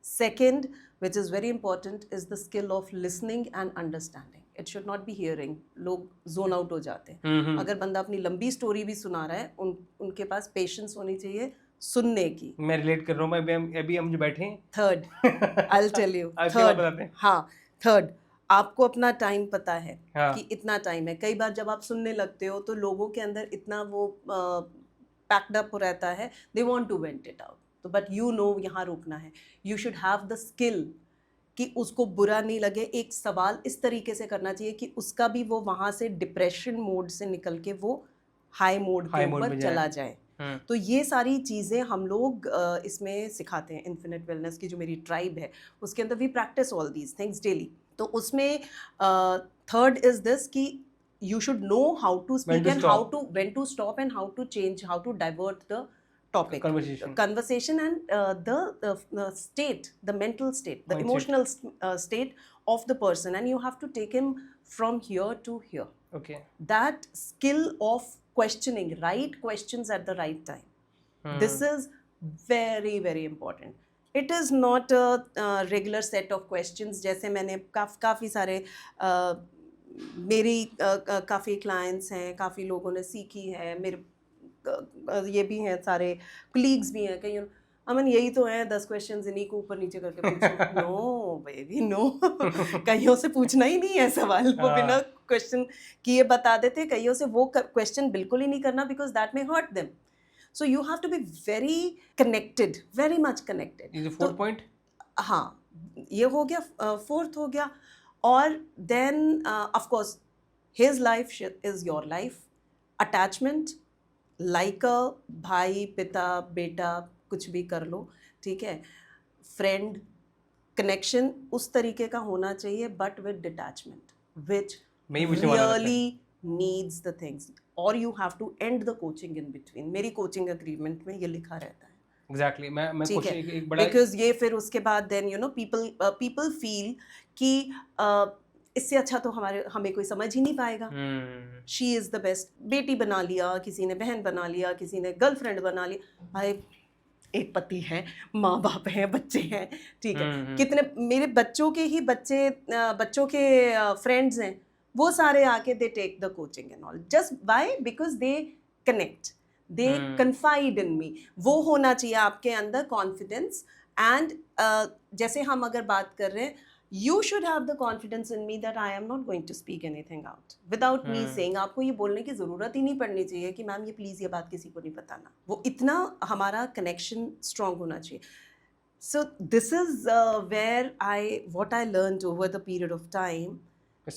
Second, which is very important, is the skill of listening and understanding. It should not be hearing, लोग zone out हो जाते हैं। अगर बंदा अपनी लंबी स्टोरी भी सुना रहा है, उनके पास पेशेंस होनी चाहिए सुनने की। मैं रिलेट कर रहा हूँ, अभी हम जो बैठे हैं। Third, I will tell you, third, हाँ, थर्ड, आपको अपना टाइम पता है कि इतना टाइम है। कई बार जब आप सुनने लगते हो तो लोगों के अंदर इतना वो पैक्ड अप रहता है, they want to vent it out, तो बट यू नो यहाँ रुकना है। You should have the skill कि उसको बुरा नहीं लगे। एक सवाल इस तरीके से करना चाहिए कि उसका भी वो वहाँ से डिप्रेशन मोड से निकल के वो हाई मोड के ऊपर चला जाए। तो ये सारी चीज़ें हम लोग इसमें सिखाते हैं। इन्फिनिट वेलनेस की जो मेरी ट्राइब है उसके अंदर we practice all these things daily. तो उसमें थर्ड इज दिस कि you should know how to speak and when to stop and how to change, how to divert the topic, conversation and the state, the mental state, the emotional state of the person, and you have to take him from here to here. Okay, that skill of questioning, right questions at the right time, this is very very important. It is not a regular set of questions. जैसे मैंने काफ़ी सारे मेरी काफ़ी clients हैं, काफ़ी लोगों ने सीखी है, मेरे ये भी हैं, सारे कलीग्स भी हैं, कहीं अमन यही तो है 10 क्वेश्चंस इन्हीं को ऊपर नीचे करके पूछो. नो बेबी नो, कईयों से पूछना ही नहीं है सवाल, वो बिना क्वेश्चन किए बता देते. कईयों से वो क्वेश्चन बिल्कुल ही नहीं करना, because that may hurt them. So you have to be very connected, very much connected. Is the fourth point? हाँ, ये हो गया, fourth हो गया. और then of course his life is your life. Attachment like a भाई पिता बेटा कुछ भी कर लो, ठीक है. Friend connection उस तरीके का होना चाहिए, but with detachment, which really needs the things. Or you have to end the coaching in between. मेरी coaching agreement में ये लिखा रहता है. Exactly. मैं कुछ एक बड़ा because ये फिर उसके बाद then you know people feel कि इससे अच्छा तो हमें कोई समझ ही नहीं पाएगा. She is the best. बेटी बना लिया, किसी ने बहन बना लिया, किसी ने गर्लफ्रेंड बना लिया. भाई एक पति है, माँ बाप हैं, बच्चे हैं, ठीक है. कितने मेरे बच्चों के ही बच्चों के फ्रेंड्स हैं, वो सारे आके they take the coaching and all. Just why? Because they connect, they confide in me. वो होना चाहिए आपके अंदर कॉन्फिडेंस. एंड जैसे हम अगर बात कर रहे हैं, you should have the confidence in me that I am not going to speak anything out without me saying. आपको ये बोलने की ज़रूरत ही नहीं पड़नी चाहिए कि मैम ये प्लीज़ ये बात किसी को नहीं बताना. वो इतना हमारा कनेक्शन स्ट्रॉन्ग होना चाहिए. So this is where what I learned over the period of time,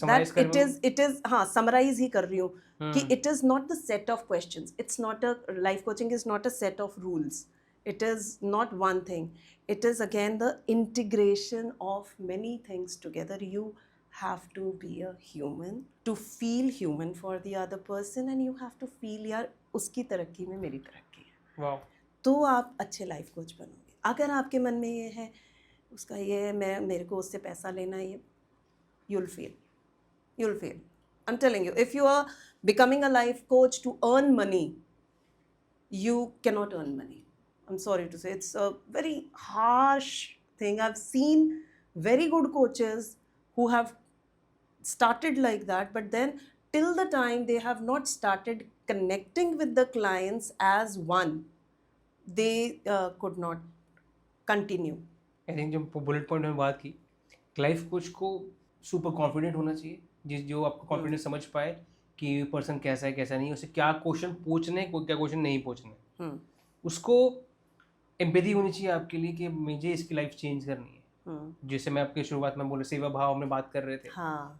that it is हाँ summarize ही कर रही हूँ कि it is not the set of questions. It's not a life coaching is not a set of rules. It is not one thing. It is again the integration of many things together. You have to be a human to feel human for the other person, and you have to feel यार उसकी तरक्की में मेरी तरक्की है. Wow. तो आप अच्छे लाइफ कोच बनोगे. अगर आपके मन में ये है, उसका ये है, मेरे को उससे पैसा लेना है, you'll fail. You'll fail. I'm telling you, if you are becoming a life coach to earn money, you cannot earn money. I'm sorry to say, it's a very harsh thing. I've seen very good coaches who have started like that, but then till the time they have not started connecting with the clients as one, they could not continue. I think जो bullet point में बात की, life coach को super confident होना चाहिए, जो आपको confidence समझ पाए कि ये पर्सन कैसा है कैसा नहीं है, उसे क्या क्वेश्चन पूछने क्या क्वेश्चन नहीं पूछने. उसको एम्पैथी होनी चाहिए आपके लिए कि मुझे इसकी लाइफ चेंज करनी है. जैसे मैं आपके शुरुआत में बोले सेवा भाव में बात कर रहे थे,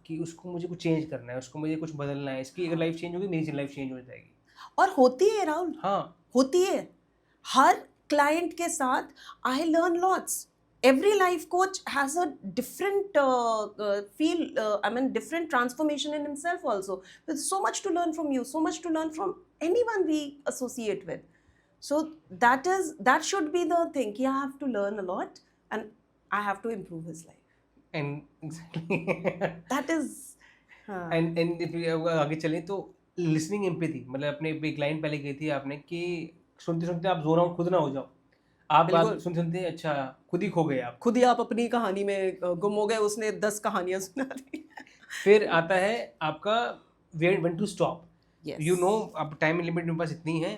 कि उसको मुझे कुछ चेंज करना है, उसको मुझे कुछ बदलना है. इसकी अगर लाइफ चेंज होगी, मेरी लाइफ चेंज हो जाएगी. और होती है राहुल. हाँ होती है. हर क्लाइंट के साथ I learn lots. Every life coach has a different different transformation in himself also. There's so much to learn from you, so much to learn from anyone we associate with. So that should be the thing. I have to learn a lot and I have to improve his life. And exactly. That is. And if we आगे चलें तो listening empathy, मतलब अपने एक line पहले कही थी आपने कि सुनते सुनते आप जोन आउट खुद ना हो जाओ. आप बात सुनते अच्छा खुद ही खो गए, आप खुद ही आप अपनी कहानी में गुम हो गए, उसने 10 कहानियां सुना दी. फिर आता है आपका when to stop. You know अब टाइम लिमिट मेरे पास इतनी है.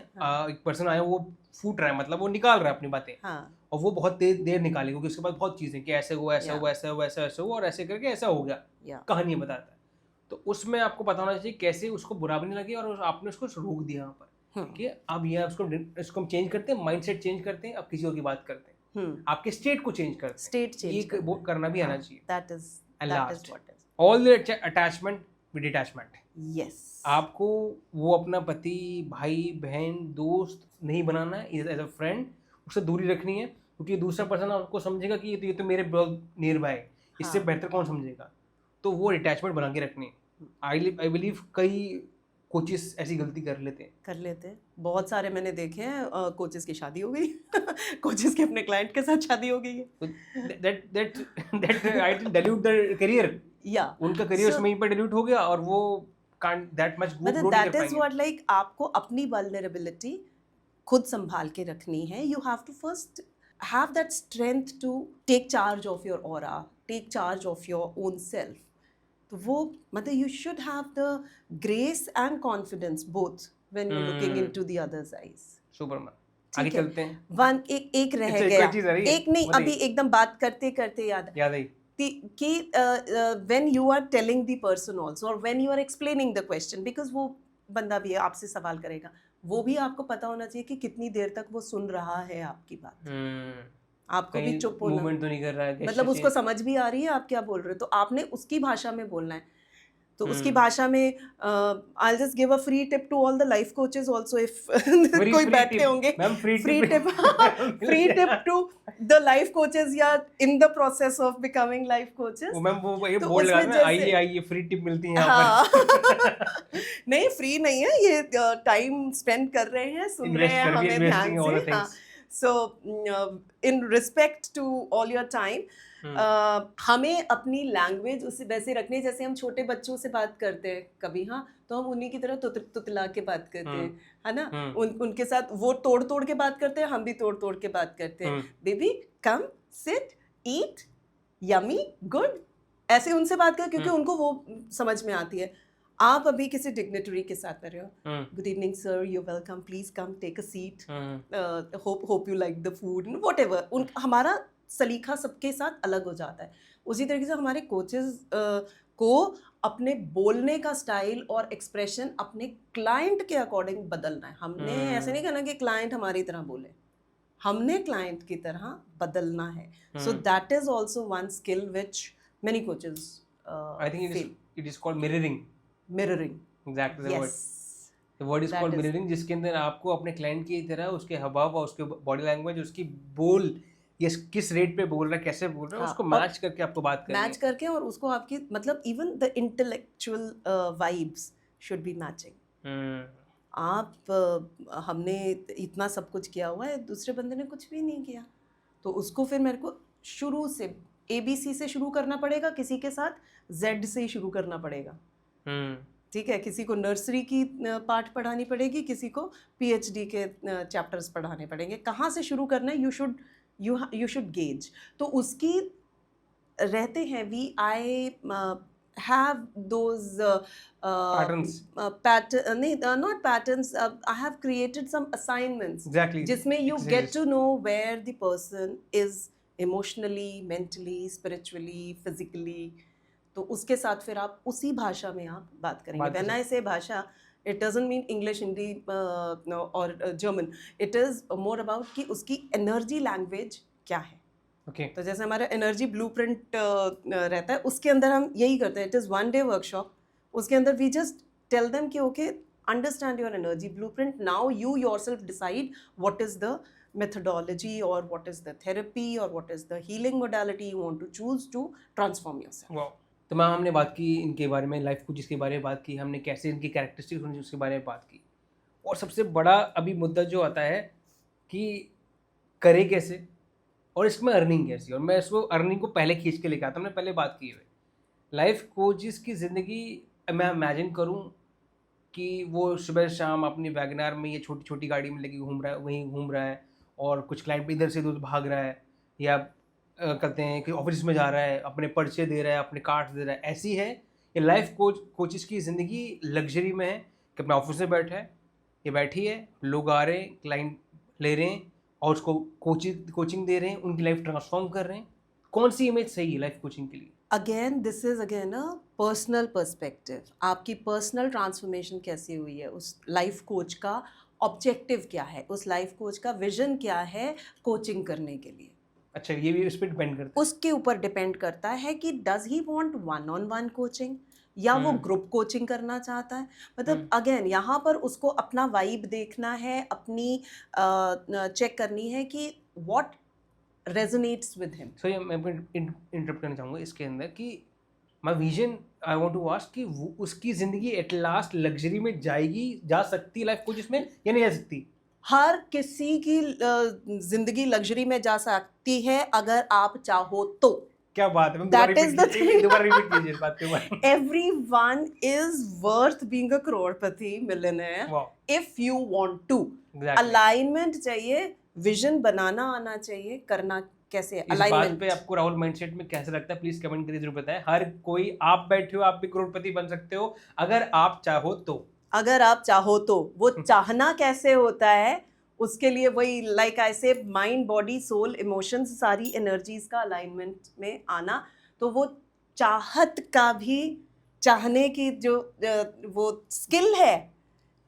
एक पर्सन आया, वो फूट रहा है, मतलब वो निकाल रहा है अपनी बातें. और वो बहुत देर निकालेगा क्योंकि उसके पास बहुत चीज़ें कि ऐसे हुआ ऐसा हुआ ऐसा हुआ ऐसा हुआ और ऐसे करके ऐसा हो गया, कहानी बताता है. तो उसमें आपको पता होना चाहिए कैसे उसको बुरा भी नहीं लगे और आपने उसको रोक दिया यहाँ पर कि अब ये इसको हम चेंज करते हैं, माइंडसेट चेंज करते हैं, अब किसी और की बात करते हैं, आपके स्टेट को चेंज करते हैं. स्टेट चेंज ये वो करना भी आना चाहिए. That is what is all the attachment with detachment. Yes. आपको वो अपना पति, भाई, बहन, दोस्त नहीं बनाना है. एज अ फ्रेंड उससे दूरी रखनी है, क्योंकि दूसरा पर्सन आपको समझेगा कि ये तो मेरे नियर बाय, इससे बेहतर कौन समझेगा. तो वो डिटैचमेंट बना के रखनी है. आई बिलीव कई कोचेस ऐसी गलती कर लेते हैं. बहुत सारे मैंने देखे हैं. कोचेस की शादी हो गई, कोचेस के अपने क्लाइंट के साथ शादी हो गई है. That I dilute the career. या उनका करियर उसमें पर डिल्यूट हो गया और वो can't that much good. That is what, like, आपको अपनी vulnerability खुद संभाल के रखनी है, you have to first have that strength to take charge of your aura, take charge of your own self. तो वो मतलब you should have the grace and confidence both when you looking into the others eyes. Superman. आगे ठीक है. चलते हैं. One एक रह अच्छा, एक गया. और चीज़ आ रही है. एक नहीं, बताइए. अभी एकदम बात करते करते याद याद आई. कि when you are telling the person also or when you are explaining the question, because वो बंदा भी है आपसे सवाल करेगा, वो भी आपको पता होना चाहिए कि कितनी देर तक वो सुन रहा है आपकी बात. आपको भी कहीं चुप होना, मूवमेंट तो नहीं कर रहा है, मतलब उसको समझ भी आ रही है आप क्या बोल रहे हो, तो आपने उसकी भाषा में बोलना है. तो उसकी भाषा में I'll just give a free tip to all the life coaches also if कोई बैठे होंगे. free tip to the life coaches या in the process of becoming life coaches. Ma'am वो ये तो बोर्ड लगा उसमें ना, आइए आइए फ्री टिप मिलती है यहाँ हाँ. पर. नहीं, फ्री नहीं है ये, टाइम स्पेंड कर रहे हैं, सुन रहे हैं हमें ध्यान से. हाँ. So in respect to all your time, हमें अपनी लैंग्वेज उसे वैसे रखनी है जैसे हम छोटे बच्चों से बात करते हैं कभी. हाँ, तो हम उन्हीं की तरह तुतला के बात करते हैं, है ना. उनके साथ वो तोड़ तोड़ के बात करते हैं, हम भी तोड़ तोड़ के बात करते हैं. बेबी कम सिट ईट यमी गुड, ऐसे उनसे बात कर, क्योंकि उनको वो समझ में आती है. आप अभी किसी डिग्नेटरी के साथ कर रहे हो, good evening sir, you welcome, please come take a seat, hope you like the food, whatever. हमारा सलीका सबके साथ अलग हो जाता है. उसी तरीके से हमारे कोचेस को अपने बोलने का स्टाइल और एक्सप्रेशन अपने क्लाइंट के अकॉर्डिंग बदलना है. हमने ऐसे नहीं कहना कि क्लाइंट हमारी तरह बोले, हमने क्लाइंट की तरह बदलना है. सो that is also one skill which many coaches I think it is called mirroring. Exactly the word. The word is called mirroring, जिसके अंदर आपको अपने क्लाइंट की तरह उसके हाव और उसके बॉडी लैंग्वेज, उसकी बोल, ये किस रेट पे बोल रहा है, कैसे बोल रहा है, उसको मैच करके आपको बात करनी है. मैच करके, और उसको आपकी मतलब even the intellectual vibes should be matching. आप हमने इतना सब कुछ किया हुआ है, दूसरे बंदे ने कुछ भी नहीं किया, तो उसको फिर मेरे को शुरू से ABC से शुरू करना पड़ेगा, किसी के साथ Z से ही शुरू करना पड़ेगा. ठीक है, किसी को नर्सरी की पाठ पढ़ानी पड़ेगी, किसी को PhD के चैप्टर्स पढ़ाने पड़ेंगे. कहाँ से शुरू करना है, you should gauge. तो उसकी रहते हैं I have those patterns, not patterns, I have created some assignments. Exactly. जिसमें you get to know where the person is emotionally, mentally, spiritually, physically. तो उसके साथ फिर आप उसी भाषा में आप बात करेंगे. When I say भाषा, it doesn't mean English, Hindi or German. It is more about कि उसकी energy language क्या है. Okay. तो जैसे हमारा energy blueprint रहता है, उसके अंदर हम यही करते हैं. It is 1 day workshop. उसके अंदर we just tell them कि okay, understand your energy blueprint. Now you yourself decide what is the methodology or what is the therapy or what is the healing modality you want to choose to transform yourself. Wow. तो ma'am हमने बात की इनके बारे में, life coaches के बारे में बात की, हमने कैसे इनकी कैरेक्टरिस्टिक्स होनी उसके बारे में बात की, और सबसे बड़ा अभी मुद्दा जो आता है कि करे कैसे और इसमें अर्निंग कैसे. और मैं इसको अर्निंग को पहले खींच के लेके आता हूँ. हमने पहले बात की है लाइफ कोचेस की ज़िंदगी. मैं इमेजिन करूँ कि वो सुबह शाम अपनी वैगनार में ये छोटी छोटी गाड़ी में लेके घूम रहा है, वहीं घूम रहा है, और कुछ क्लाइंट इधर से उधर भाग रहा है, या करते हैं कि ऑफिस में जा रहा है, अपने पर्चे दे रहा है, अपने कार्ड्स दे रहा है. ऐसी है ये लाइफ कोचेस की ज़िंदगी लग्जरी में है कि अपने ऑफिस में बैठा है, ये बैठी है, लोग आ रहे हैं, क्लाइंट ले रहे हैं और उसको कोचिंग दे रहे हैं, उनकी लाइफ ट्रांसफॉर्म कर रहे हैं. कौन सी इमेज सही है लाइफ कोचिंग के लिए? Again this is again a personal perspective. आपकी पर्सनल ट्रांसफॉर्मेशन कैसी हुई है, उस लाइफ कोच का ऑब्जेक्टिव क्या है, उस लाइफ कोच का विजन क्या है कोचिंग करने के लिए. अच्छा, ये भी उस पर डिपेंड करता है. उसके ऊपर डिपेंड करता है कि does he want 1-on-1 coaching या वो ग्रुप कोचिंग करना चाहता है. मतलब अगेन यहाँ पर उसको अपना वाइब देखना है, अपनी चेक करनी है कि what resonates with him. So मैं इंटरप्ट करना चाहूँगा इसके अंदर कि my vision, I want to ask कि वो उसकी ज़िंदगी एट लास्ट लग्जरी में जा सकती लाइफ कोच इसमें या नहीं जा सकती? हर किसी की ज़िंदगी लग्जरी में जा सकती है अगर आप चाहो तो. क्या बात है, That is the thing. दोबारा रिपीट कीजिए इस बात के बारे में। Everyone is worth being a crorepati millionaire Wow. if you want to. Exactly. Alignment चाहिए, vision बनाना आना चाहिए, करना कैसे इस बात alignment. पे आपको राहुल माइंडसेट में कैसा लगता है, प्लीज कमेंट करके जरूर बताएं। हर कोई, आप बैठे हो आप भी करोड़पति बन सकते हो अगर आप चाहो तो। अगर आप चाहो तो, वो चाहना कैसे होता है, उसके लिए वही लाइक आई से माइंड बॉडी सोल इमोशंस सारी एनर्जीज का अलाइनमेंट में आना, तो वो चाहत का भी, चाहने की जो वो स्किल है,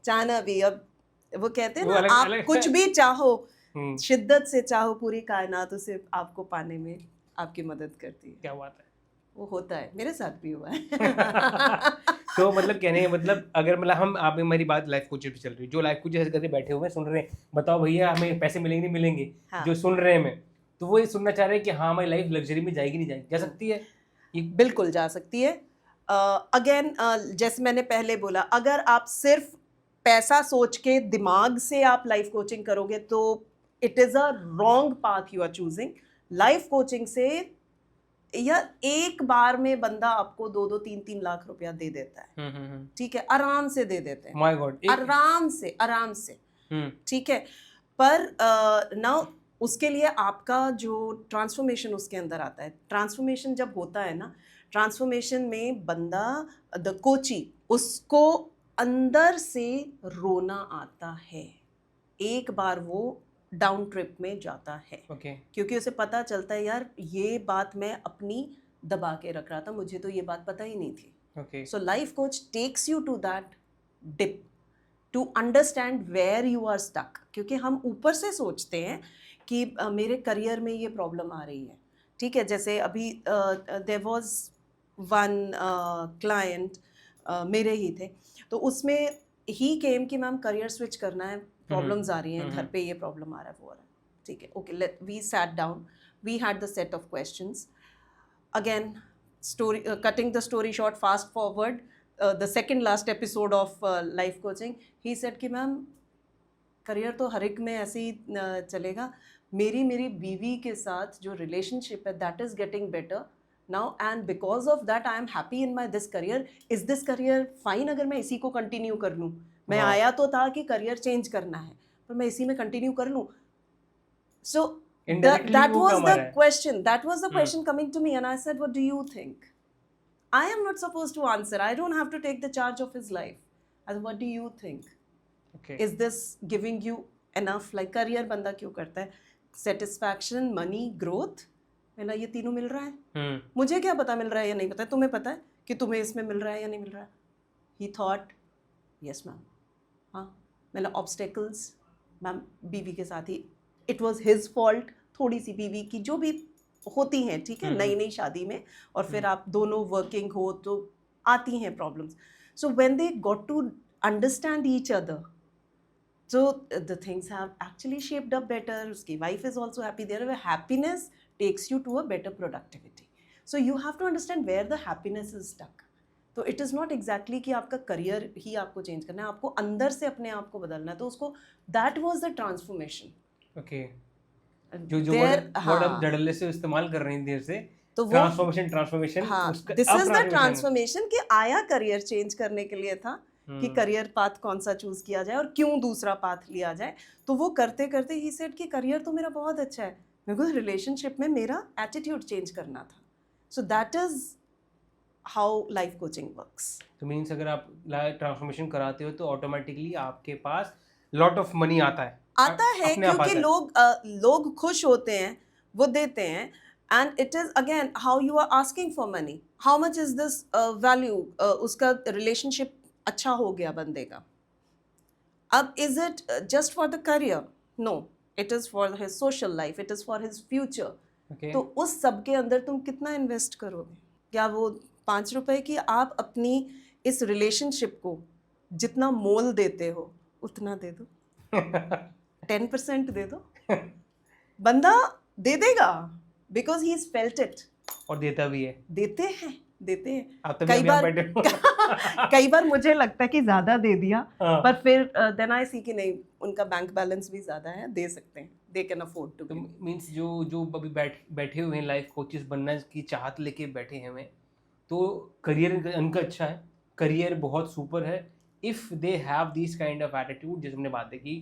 चाहना भी। अब वो कहते हैं वो ना, अलग- आप अलग कुछ भी चाहो, हम्म, शिद्दत से चाहो, पूरी कायनात उसे आपको पाने में आपकी मदद करती है। क्या बात है। वो होता है, मेरे साथ भी हुआ है। तो मतलब कहने का मतलब, अगर मतलब हम, आप हमारी बात लाइफ कोच पे चल रही है, जो लाइफ कोच ऐसे करके बैठे हुए हैं सुन रहे हैं, बताओ भैया हमें पैसे मिलेंगे नहीं मिलेंगे, हाँ। जो सुन रहे हैं हमें, तो वो ये सुनना चाह रहे हैं कि हाँ हमारी लाइफ लग्जरी में जाएगी नहीं जाएगी, जा सकती है ये? बिल्कुल जा सकती है। अगेन जैसे मैंने पहले बोला, अगर आप सिर्फ पैसा सोच के दिमाग से आप लाइफ कोचिंग करोगे तो it is a wrong path you are choosing. Life coaching से या एक बार में बंदा आपको 2-3 लाख रुपया दे देता है, ठीक है, आराम से दे देते हैं, माय गॉड, आराम से, ठीक है। पर नाउ उसके लिए आपका जो ट्रांसफॉर्मेशन उसके अंदर आता है, ट्रांसफॉर्मेशन जब होता है ना, ट्रांसफॉर्मेशन में बंदा, द कोची, उसको अंदर से रोना आता है, एक बार वो डाउन ट्रिप में जाता है, ओके, क्योंकि उसे पता चलता है यार ये बात मैं अपनी दबा के रख रहा था, मुझे तो ये बात पता ही नहीं थी। Okay, so life coach takes you to that deep to understand where you are stuck, क्योंकि हम ऊपर से सोचते हैं कि मेरे करियर में ये प्रॉब्लम आ रही है, ठीक है। जैसे अभी देयर वाज वन क्लाइंट मेरे ही थे, तो उसमें ही केम कि मैम करियर स्विच करना है, प्रॉब्लम्स आ रही हैं घर पे, ये प्रॉब्लम आ रहा है, वो आ रहा है, ठीक है, okay, let we sat down, we had the set of questions. Again story cutting the story short, fast forward the second last episode of life coaching, he said कि मैम करियर तो हर एक में ऐसे ही चलेगा, मेरी बीवी के साथ जो रिलेशनशिप है that is getting better now, and because of that I am happy in my this career, is this career fine अगर मैं इसी को कंटिन्यू कर लूँ? मैं आया तो था कि करियर चेंज करना है, पर मैं इसी में कंटिन्यू कर लूँ। सो that was the question, coming to me, and I said, what do you think? I am not supposed to answer, I don't have to take the charge of his life. I said, what do you think? okay, is this giving you enough? like career बंदा क्यों करता है? satisfaction, money, growth, मेरा ये तीनों मिल रहा है, मुझे क्या पता मिल रहा है या नहीं पता है, तुम्हें पता है कि तुम्हें इसमें मिल रहा है या नहीं मिल रहा है? he thought yes ma'am, हाँ, मतलब ऑब्स्टेकल्स मैम बीवी के साथ ही, इट वॉज हिज फॉल्ट, थोड़ी सी बीवी की जो भी होती हैं, ठीक है, नई नई शादी में, और फिर आप दोनों वर्किंग हो तो आती हैं problems. So when they got to understand each other, so the things have actually shaped up better, उसकी wife is also happy, there happiness takes you to a better productivity, so you have to understand where the happiness is stuck. तो it is not exactly कि आपका career ही आपको change करना है, आपको अंदर से अपने आप को बदलना है, तो उसको that was the transformation. Okay, जो वर्ड आप धड़ल्ले से इस्तेमाल कर रही हैं देर से, तो वो ट्रांसफॉर्मेशन, हाँ, दिस इज द ट्रांसफॉर्मेशन कि आया करियर चेंज करने के लिए था, कि करियर पाथ कौन सा चूज किया जाए और क्यों दूसरा पाथ लिया जाए। तो वो करते करते ही सेड कि करियर तो मेरा बहुत अच्छा है, मेरे को रिलेशनशिप में मेरा एटीट्यूड चेंज करना था। सो that is how life coaching works. तो मीन्स अगर आप ट्रांसफॉर्मेशन कराते हो तो ऑटोमेटिकली आपके पास लॉट ऑफ मनी आता है, क्योंकि लोग खुश होते हैं, वो देते हैं, and it is again how you are asking for money, how much is this value, उसका relationship अच्छा हो गया बंदे का। अब is it just for the career? No, it is for his social life, it is for his future. okay. तो उस सब के अंदर तुम कितना इन्वेस्ट करोगे? क्या वो 5 रुपए की आप अपनी इस रिलेशनशिप को जितना मोल देते हो उतना दे दो, 10% दे दो, बंदा दे देगा, because he's felt it. और देता भी है, देते हैं, देते हैं आप तभी कई अभी यहाँ बार। बैठे हो। कई बार मुझे लगता है कि ज्यादा दे दिया, हाँ। पर फिर देन आई सी कि नहीं, उनका बैंक बैलेंस भी ज्यादा है, दे सकते हैं, दे कैन अफोर्ड टू तो गिव। मीन्स जो जो अभी बैठे हुए हैं लाइफ कोचेस बनने की चाहत लेके बैठे हैं हमें, तो करियर उनका अच्छा है, करियर बहुत सुपर है if they have this kind of attitude, जैसे हमने बातें की,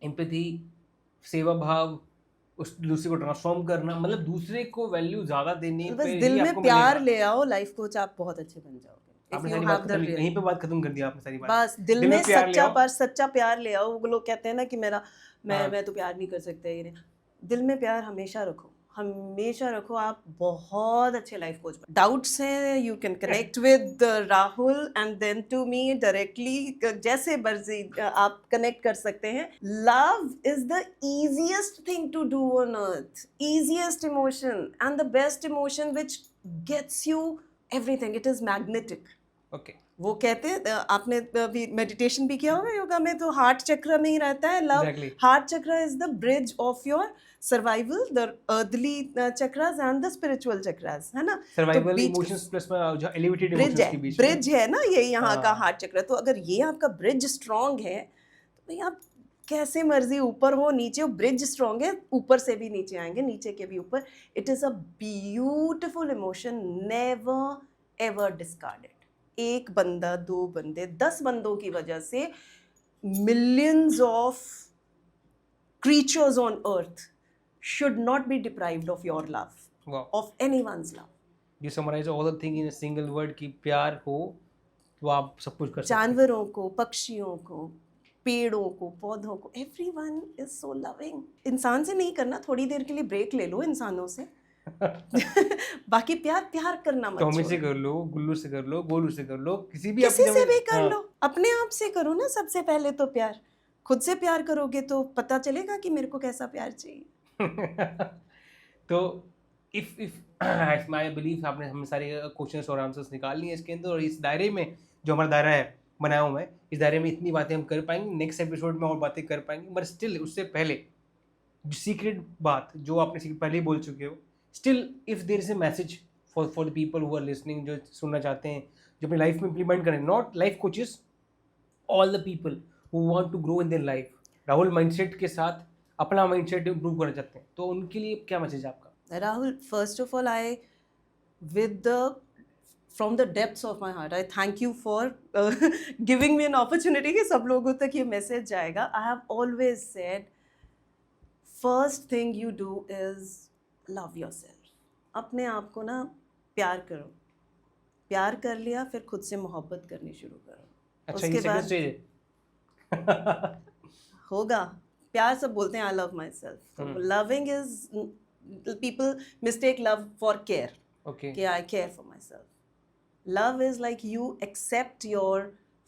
एम्पैथी, सेवा भाव, उस दूसरे को ट्रांसफॉर्म करना, मतलब दूसरे को वैल्यू ज़्यादा देने बस पे ही दिल में आपको प्यार मिलेगा। ले आओ, लाइफ कोच आप बहुत अच्छे बन जाओगे इफ आपने यू सारी बात हैव द खत्म, रियल। यहीं पे बात खत्म कर दी आपने सारी बात। बस दिल दिल में में प्यार ले आओ। सच्चा प्यार ले आओ। वो लोग कहते हैं ना कि मेरा हाँ। मैं तो प्यार नहीं कर सकता, ये नहीं। दिल में प्यार हमेशा रखो, हमेशा रखो, आप बहुत अच्छे लाइफ कोच बन। डाउट्स हैं, you can connect with Rahul and then to me directly, जैसे मर्जी आप कनेक्ट कर सकते हैं। Love is the easiest thing to do on earth, easiest emotion and the best emotion which gets you everything. It is magnetic. Okay, वो कहते हैं, आपने अभी मेडिटेशन भी किया होगा योगा में, तो हार्ट चक्र में ही रहता है लव। Exactly. हार्ट चक्र is the bridge of your survival, the earthly chakras and the spiritual chakras, है ना। सर्वाइवल बीच इमोशंस प्लस जो एलिवेटेड ब्रिज इमोशंस के है, बीच में। ब्रिज है ना ये यहाँ का हाँ। हार्ट चक्र। तो अगर ये आपका ब्रिज स्ट्रांग है तो भाई आप कैसे मर्जी ऊपर हो नीचे हो, ब्रिज स्ट्रांग है, ऊपर से भी नीचे आएंगे, नीचे के भी ऊपर। It is a beautiful emotion, never ever discarded. एक बंदा, 2 बंदे, 10 बंदों की वजह से millions of creatures on earth should not be deprived of your love, Wow. of anyone's love. You summarize all the thing in a single word कि प्यार हो तो आप सब कुछ कर सकते हैं। जानवरों को, पक्षियों को, पेड़ों को, पौधों को, everyone is so loving. इंसान से नहीं करना, थोड़ी देर के लिए ब्रेक ले लो इंसानों से। बाकी प्यार करना मत टॉमी से छोड़ो। कर लो, गुल्लू से कर लो, गोलू से कर लो, किसी भी किसी से भी कर हाँ। लो, अपने आप से करो ना। सबसे पहले तो प्यार खुद से प्यार करोगे तो पता चलेगा कि मेरे को कैसा प्यार चाहिए। तो इफ आई बिलीव आपने हम सारे क्वेश्चंस और आंसर्स निकाल लिए इसके अंदर, और इस दायरे में जो हमारा दायरा है बनाया हुआ है, इस दायरे में इतनी बातें हम कर पाएंगे, नेक्स्ट एपिसोड में और बातें कर पाएंगे, बट स्टिल उससे पहले सीक्रेट बात जो आपने पहले ही बोल चुके हो, still if there is a message for the people who are listening, जो सुनना चाहते हैं, जो अपनी लाइफ में इम्प्लीमेंट करें, not life coaches, all the people who want to grow in their life, Rahul mindset के साथ अपना माइंडसेट इंप्रूव करना चाहते हैं, तो उनके लिए क्या मैसेज है आपका? Rahul, first of all, from the depths of my heart, I thank you for giving me an opportunity कि सब लोगों तक ये मैसेज जाएगा. I have always said, first thing you do is love yourself. अपने आप को ना प्यार करो. प्यार कर लिया, फिर खुद से मोहब्बत करनी शुरू करो. अच्छा, उसके ये सेकंड बाद स्टेज है। होगा. प्यार सब बोलते हैं I love myself. Loving is, people mistake love for care. Okay. कि I care for myself. Love is like you accept your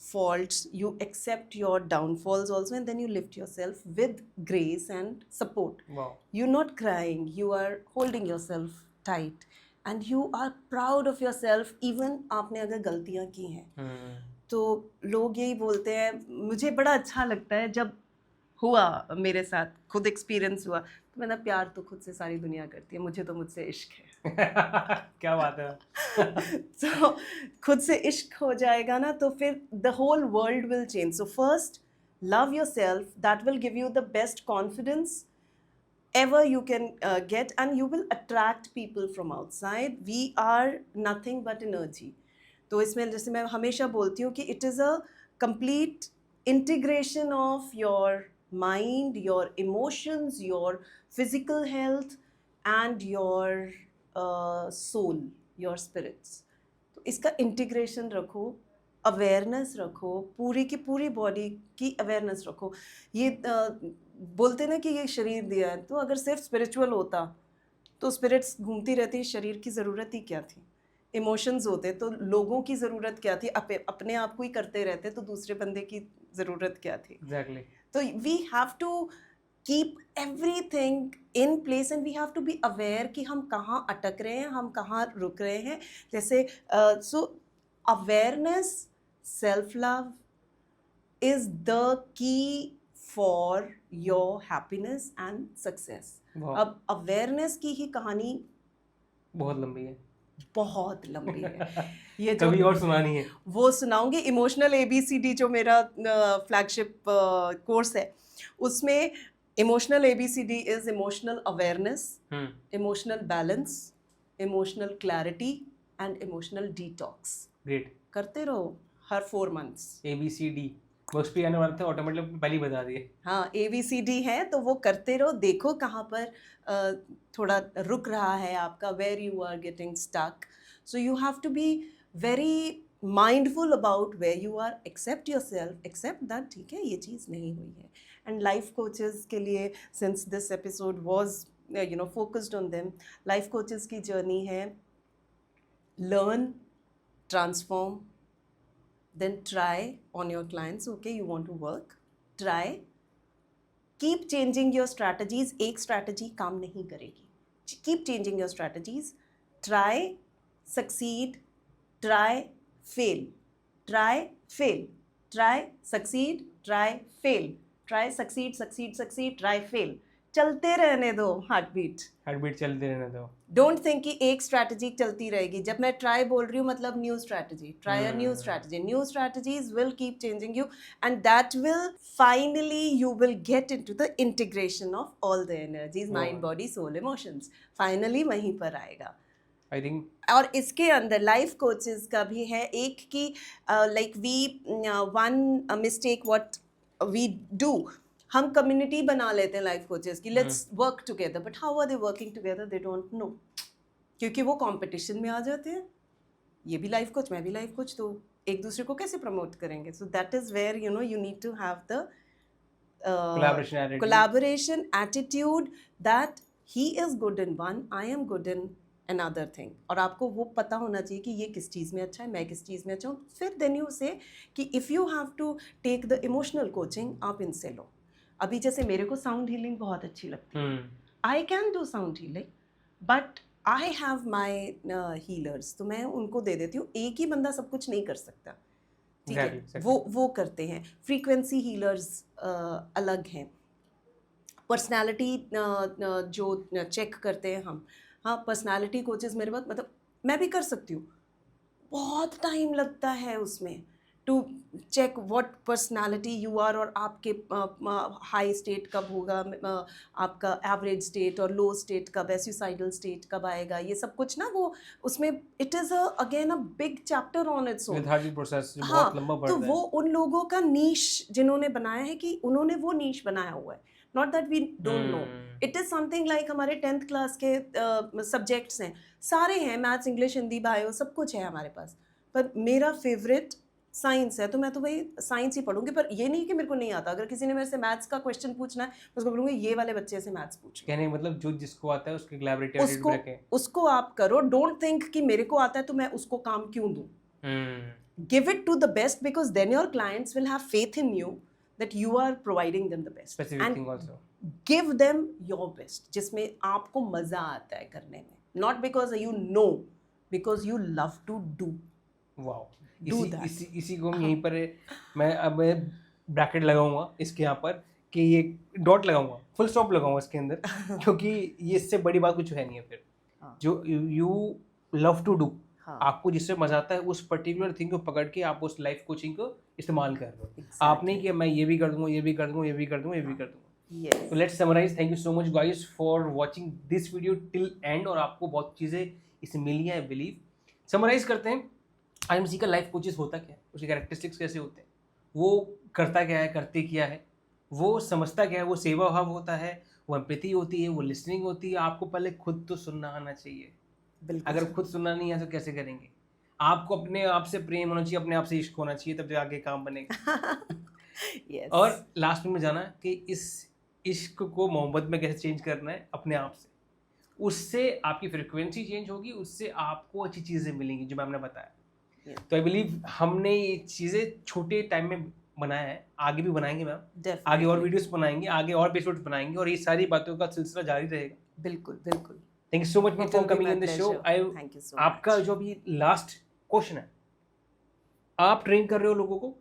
faults, you accept your downfalls also, and then you lift yourself with grace and support. Wow. You're not crying, you are holding yourself tight, and you are proud of yourself even आपने अगर गलतियाँ की हैं. तो लोग यही बोलते हैं, मुझे बड़ा अच्छा लगता है जब हुआ मेरे साथ, खुद एक्सपीरियंस हुआ, तो मैंने प्यार तो खुद से सारी दुनिया करती है, मुझे तो मुझसे इश्क है। क्या बात है। तो खुद से इश्क हो जाएगा ना, तो फिर the whole world will change. So first love your self, that will give you the best confidence ever you can get, and you will attract people from outside. We are nothing but energy. तो इसमें जैसे मैं हमेशा बोलती हूँ कि it is a complete integration of your mind, your emotions, your physical health and your soul, your spirits. तो इसका इंटीग्रेशन रखो, अवेयरनेस रखो, पूरी की पूरी बॉडी की अवेयरनेस रखो. ये बोलते ना कि ये शरीर दिया है, तो अगर सिर्फ स्पिरिचुअल होता तो स्पिरिट्स घूमती रहती, शरीर की ज़रूरत ही क्या थी. इमोशंस होते तो लोगों की ज़रूरत क्या थी, अपने आप को ही करते रहते तो दूसरे बंदे की ज़रूरत क्या थी. Exactly. तो we have to keep everything in place and we have to be aware कि हम कहाँ अटक रहे हैं, हम कहाँ रुक रहे हैं. जैसे सो awareness, self-love is the key for your happiness and success. Wow. अब awareness की ही कहानी बहुत लंबी है. बहुत लंबी है ये जो कभी और सुनानी है। वो सुनाऊंगी। इमोशनल ABCD जो मेरा फ्लैगशिप कोर्स है, उसमें emotional ABCD is emotional awareness, emotional balance, emotional clarity and emotional detox. Great. करते रहो हर 4 मंथ्स। ABCD बस पे आने वाले थे, ऑटोमेटिक पहले ही बता दिए। हाँ, ABCD है तो वो करते रहो, देखो कहाँ पर थोड़ा रुक रहा है आपका, where you are getting stuck. So you have to be very mindful about where you are, accept your self, accept that ठीक है ये चीज़ नहीं हुई है। एंड लाइफ कोचेस के लिए, since this episode was focused on them, life coaches की journey है learn, transform, then try on your clients. Okay, you want to work, try, keep changing your strategies. एक strategy काम नहीं करेगी, keep changing your strategies, try, succeed, try, fail, try, fail, try, succeed, try, fail, try, succeed, succeed, succeed, try, fail. चलते रहने दो, heartbeat चलते रहने दो। डोंट थिंक कि एक स्ट्रैटेजी चलती रहेगी। जब मैं ट्राई बोल रही हूँ मतलब new strategy, try a new strategy, new strategies will keep changing you and that will finally you will get into the integration of all the energies, mind body soul emotions, finally वहीं पर आएगा। I think और इसके अंदर life coaches का भी है एक कि like we one mistake what we do, हम कम्युनिटी बना लेते हैं लाइफ कोचेस की, let's work together, but how are they working together, they don't know, क्योंकि वो कंपटीशन में आ जाते हैं, ये भी लाइफ कोच मैं भी लाइफ कोच, तो एक दूसरे को कैसे प्रमोट करेंगे। So that is where you need to have the collaboration attitude that he is good in one, I am good in another thing, और आपको वो पता होना चाहिए कि ये किस चीज़ में अच्छा है, मैं किस चीज़ में अच्छा हूँ। फिर देन यू से कि if you have to take the emotional coaching, आप इनसे लो। अभी जैसे मेरे को साउंड हीलिंग बहुत अच्छी लगती है, I can do sound healing, but I have my healers, तो मैं उनको दे देती हूँ। एक ही बंदा सब कुछ नहीं कर सकता, ठीक है, वो करते हैं। फ्रीक्वेंसी हीलर्स अलग हैं, पर्सनालिटी जो चेक करते हैं हम, हाँ, पर्सनालिटी कोचेस मेरे पास, मतलब मैं भी कर सकती हूँ, बहुत टाइम लगता है उसमें to check what personality you are, और आपके हाई स्टेट कब होगा, आपका एवरेज स्टेट और लो स्टेट कब है, सुसाइडल स्टेट कब आएगा, ये सब कुछ ना वो उसमें it is again a big chapter on its own. Process जो हाँ, बहुत लंबा पड़ता तो है। वो उन लोगों का नीश जिन्होंने बनाया है कि उन्होंने वो नीश बनाया हुआ है, not that we don't know. It is something like हमारे 10th क्लास के सब्जेक्ट्स हैं, सारे हैं, मैथ्स, इंग्लिश, हिंदी, बायो, सब कुछ है हमारे पास, पर मेरा फेवरेट साइंस है, तो मैं तो भाई साइंस ही पढ़ूंगी। पर ये नहीं कि मेरे को नहीं आता, अगर किसी ने मेरे से मैथ्स का क्वेश्चन पूछना है, मैं उसको बोलूँगी ये वाले बच्चे से मैथ्स पूछो। कहने का मतलब जो जिसको आता है उसके कोलैबोरेटिव एटीट्यूड रखें, उसको आप करो। डोंट थिंक कि मेरे को आता है तो मैं उसको काम क्यों दूँ। Give it to the best, because then your clients will have faith in you that you are providing them the best, specific and thing also, give them your best जिसमें आपको मजा आता है करने में, not because you know, because you love to do. Wow. Do that. इसी को हम यहीं पर मैं अब ब्रैकेट लगाऊंगा इसके यहाँ पर कि ये डॉट लगाऊंगा, फुल स्टॉप लगाऊंगा इसके अंदर, क्योंकि ये इससे बड़ी बात कुछ है नहीं है। फिर जो यू लव टू डू, आपको जिससे मजा आता है उस पर्टिकुलर थिंग को पकड़ के आप उस लाइफ कोचिंग को इस्तेमाल कर रहे हो। आप नहीं कि मैं ये भी कर दूंगा, ये भी कर दूंगा, ये भी कर दूंगा, ये भी कर दूंगा। तो let's summarize. Thank you so much guys for watching this video till end, और आपको बहुत चीज़ें इससे मिली हैं, आई बिलीव। समराइज करते हैं, IMC का लाइफ कोचेस होता क्या है, उसके कैरेक्टरिस्टिक्स कैसे होते हैं, वो करता क्या है, करते क्या है, वो समझता क्या है, वो सेवा भाव होता है, वो एम्पैथी होती है, वो लिसनिंग होती है। आपको पहले खुद तो सुनना आना चाहिए। अगर खुद सुनना नहीं है तो कैसे करेंगे। आपको अपने आप से प्रेम होना चाहिए, अपने आप से इश्क होना चाहिए, तब जाके काम बनेगा। yes. और लास्ट में जाना कि इस इश्क को मोहब्बत में कैसे चेंज करना है अपने आप से, उससे आपकी फ्रिक्वेंसी चेंज होगी, उससे आपको अच्छी चीज़ें मिलेंगी जो मैंने बताया। तो आई बिलीव हमने ये चीज़ें छोटे टाइम में बनाया है, आगे भी बनाएंगे मैम, आगे और वीडियोस बनाएंगे, आगे और एपिसोड्स बनाएंगे, और ये सारी बातों का सिलसिला जारी रहेगा। बिल्कुल बिल्कुल। Thank you so much for coming in the show. आपका जो भी लास्ट क्वेश्चन है, आप ट्रेन कर रहे हो लोगों को,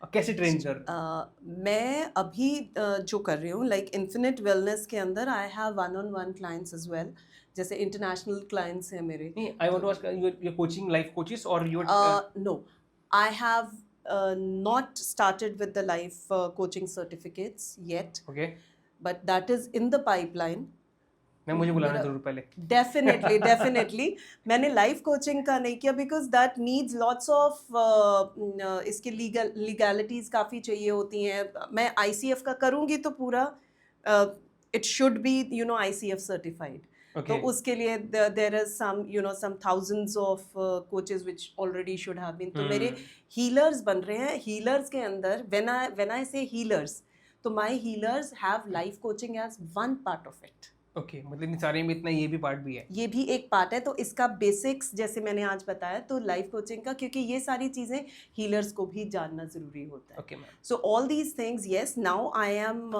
और कैसे ट्रेन करते हो? मैं अभी जो कर रही हूँ लाइक इन्फिनिट वेलनेस के अंदर I have one on one clients as well, जैसे इंटरनेशनल क्लाइंट्स हैं मेरे. नहीं, I want to ask, you're coaching life coaches or you're No, I have not started with the life coaching certificates yet, okay, but that is in the pipeline. मैं मुझे बुलाना मेरा- जरूर पहले. डेफिनेटली डेफिनेटली मैंने लाइफ कोचिंग का नहीं किया because that needs lots of इसके लीगैलिटीज काफ़ी चाहिए होती हैं. मैं ICF का करूँगी तो पूरा it should be ICF certified. Okay. तो उसके लिए there is some some thousands of coaches which already should have been. तो मेरे हीलर्स बन रहे हैं. हीलर्स के अंदर when I say healers, तो my healers have life coaching as one part of it. Okay, मतलब इन सारे में इतना ये भी पार्ट भी है. ये भी एक पार्ट है. तो इसका बेसिक्स जैसे मैंने आज बताया, तो लाइफ कोचिंग का, क्योंकि ये सारी चीज़ें हीलर्स को भी जानना ज़रूरी होता है. Okay ma'am. So all these things, yes, now I M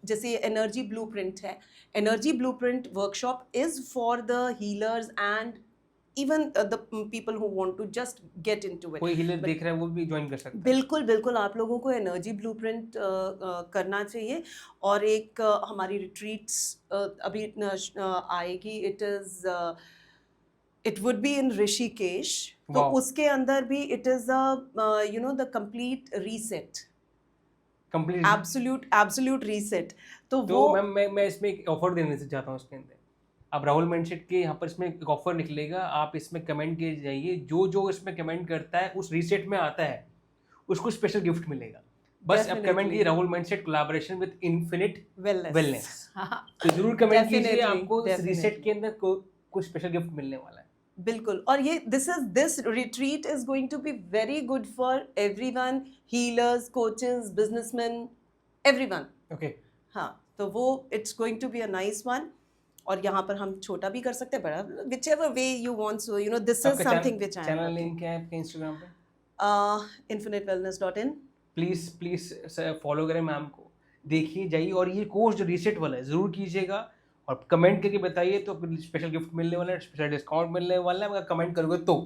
जैसे एनर्जी ब्लूप्रिंट है. Energy blueprint workshop is for the healers and even the people who want to just get into it. कोई healer देख रहा है वो भी join कर सकता है. बिल्कुल बिल्कुल, आप लोगों को एनर्जी ब्लूप्रिंट करना चाहिए. और एक हमारी रिट्रीट्स अभी आएगी. It would be in Rishikesh. तो Wow. उसके अंदर भी it is the complete reset, complete absolute reset. तो तो वो मैम मैं इसमें एक ऑफर देने से चाहता हूँ इसके अंदर. अब राहुल माइंडसेट के यहाँ पर इसमें एक ऑफर निकलेगा. आप इसमें कमेंट किए जाइए, जो इसमें कमेंट करता है उस रीसेट में आता है उसको स्पेशल गिफ्ट मिलेगा. बस अब Definitely. कमेंट कीजिए Rahul mindset collaboration with infinite wellness. Wellness. तो जरूर कमेंट कीजिए, Definitely, आपको इस definitely. रीसेट के अंदर कुछ स्पेशल गिफ्ट मिलने वाला है. बिल्कुल. और ये this retreat is going to be very good for everyone, healers, coaches, businessman, everyone. Okay. हाँ, तो वो it's going to be a nice one. और यहाँ पर हम छोटा भी कर सकते हैं, बड़ा, whichever way you want. So this is something which I am channel working. Link है आपके इंस्टाग्राम पे. infinitewellness.in. प्लीज फॉलो करें मैम को, देखिए जाइए. और ये कोर्स जो रीसेट वाला है ज़रूर कीजिएगा और कमेंट करके बताइए, तो स्पेशल गिफ्ट मिलने वाला है, स्पेशल डिस्काउंट मिलने वाला है. अगर कमेंट करोगे तो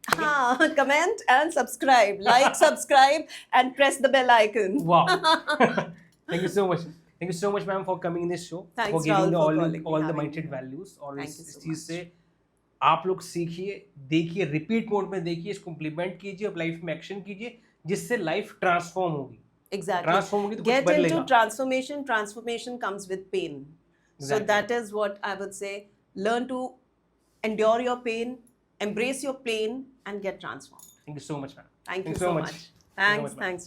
हाँ, comment and subscribe, like, subscribe and press the bell icon. wow. Thank you so much ma'am for coming in this show. Thanks, for giving Rahul, for calling me, all the having mindset me. values. और Thank you इस so चीज़ much. से आप लोग सीखिए, देखिए, repeat mode में देखिए, इसको इम्प्लीमेंट कीजिए, लाइफ में एक्शन कीजिए, जिससे लाइफ ट्रांसफॉर्म होगी. Exactly. ट्रांसफॉर्म होगी तो कुछ Get बदलेगा. into transformation. Transformation comes with pain. So Exactly. that is what I would say. Learn to endure your pain, embrace your pain, and get transformed. Thank you so much ma'am. Thank you Thanks so so much. much. Thank you so Thanks. much, ma'am. Thanks.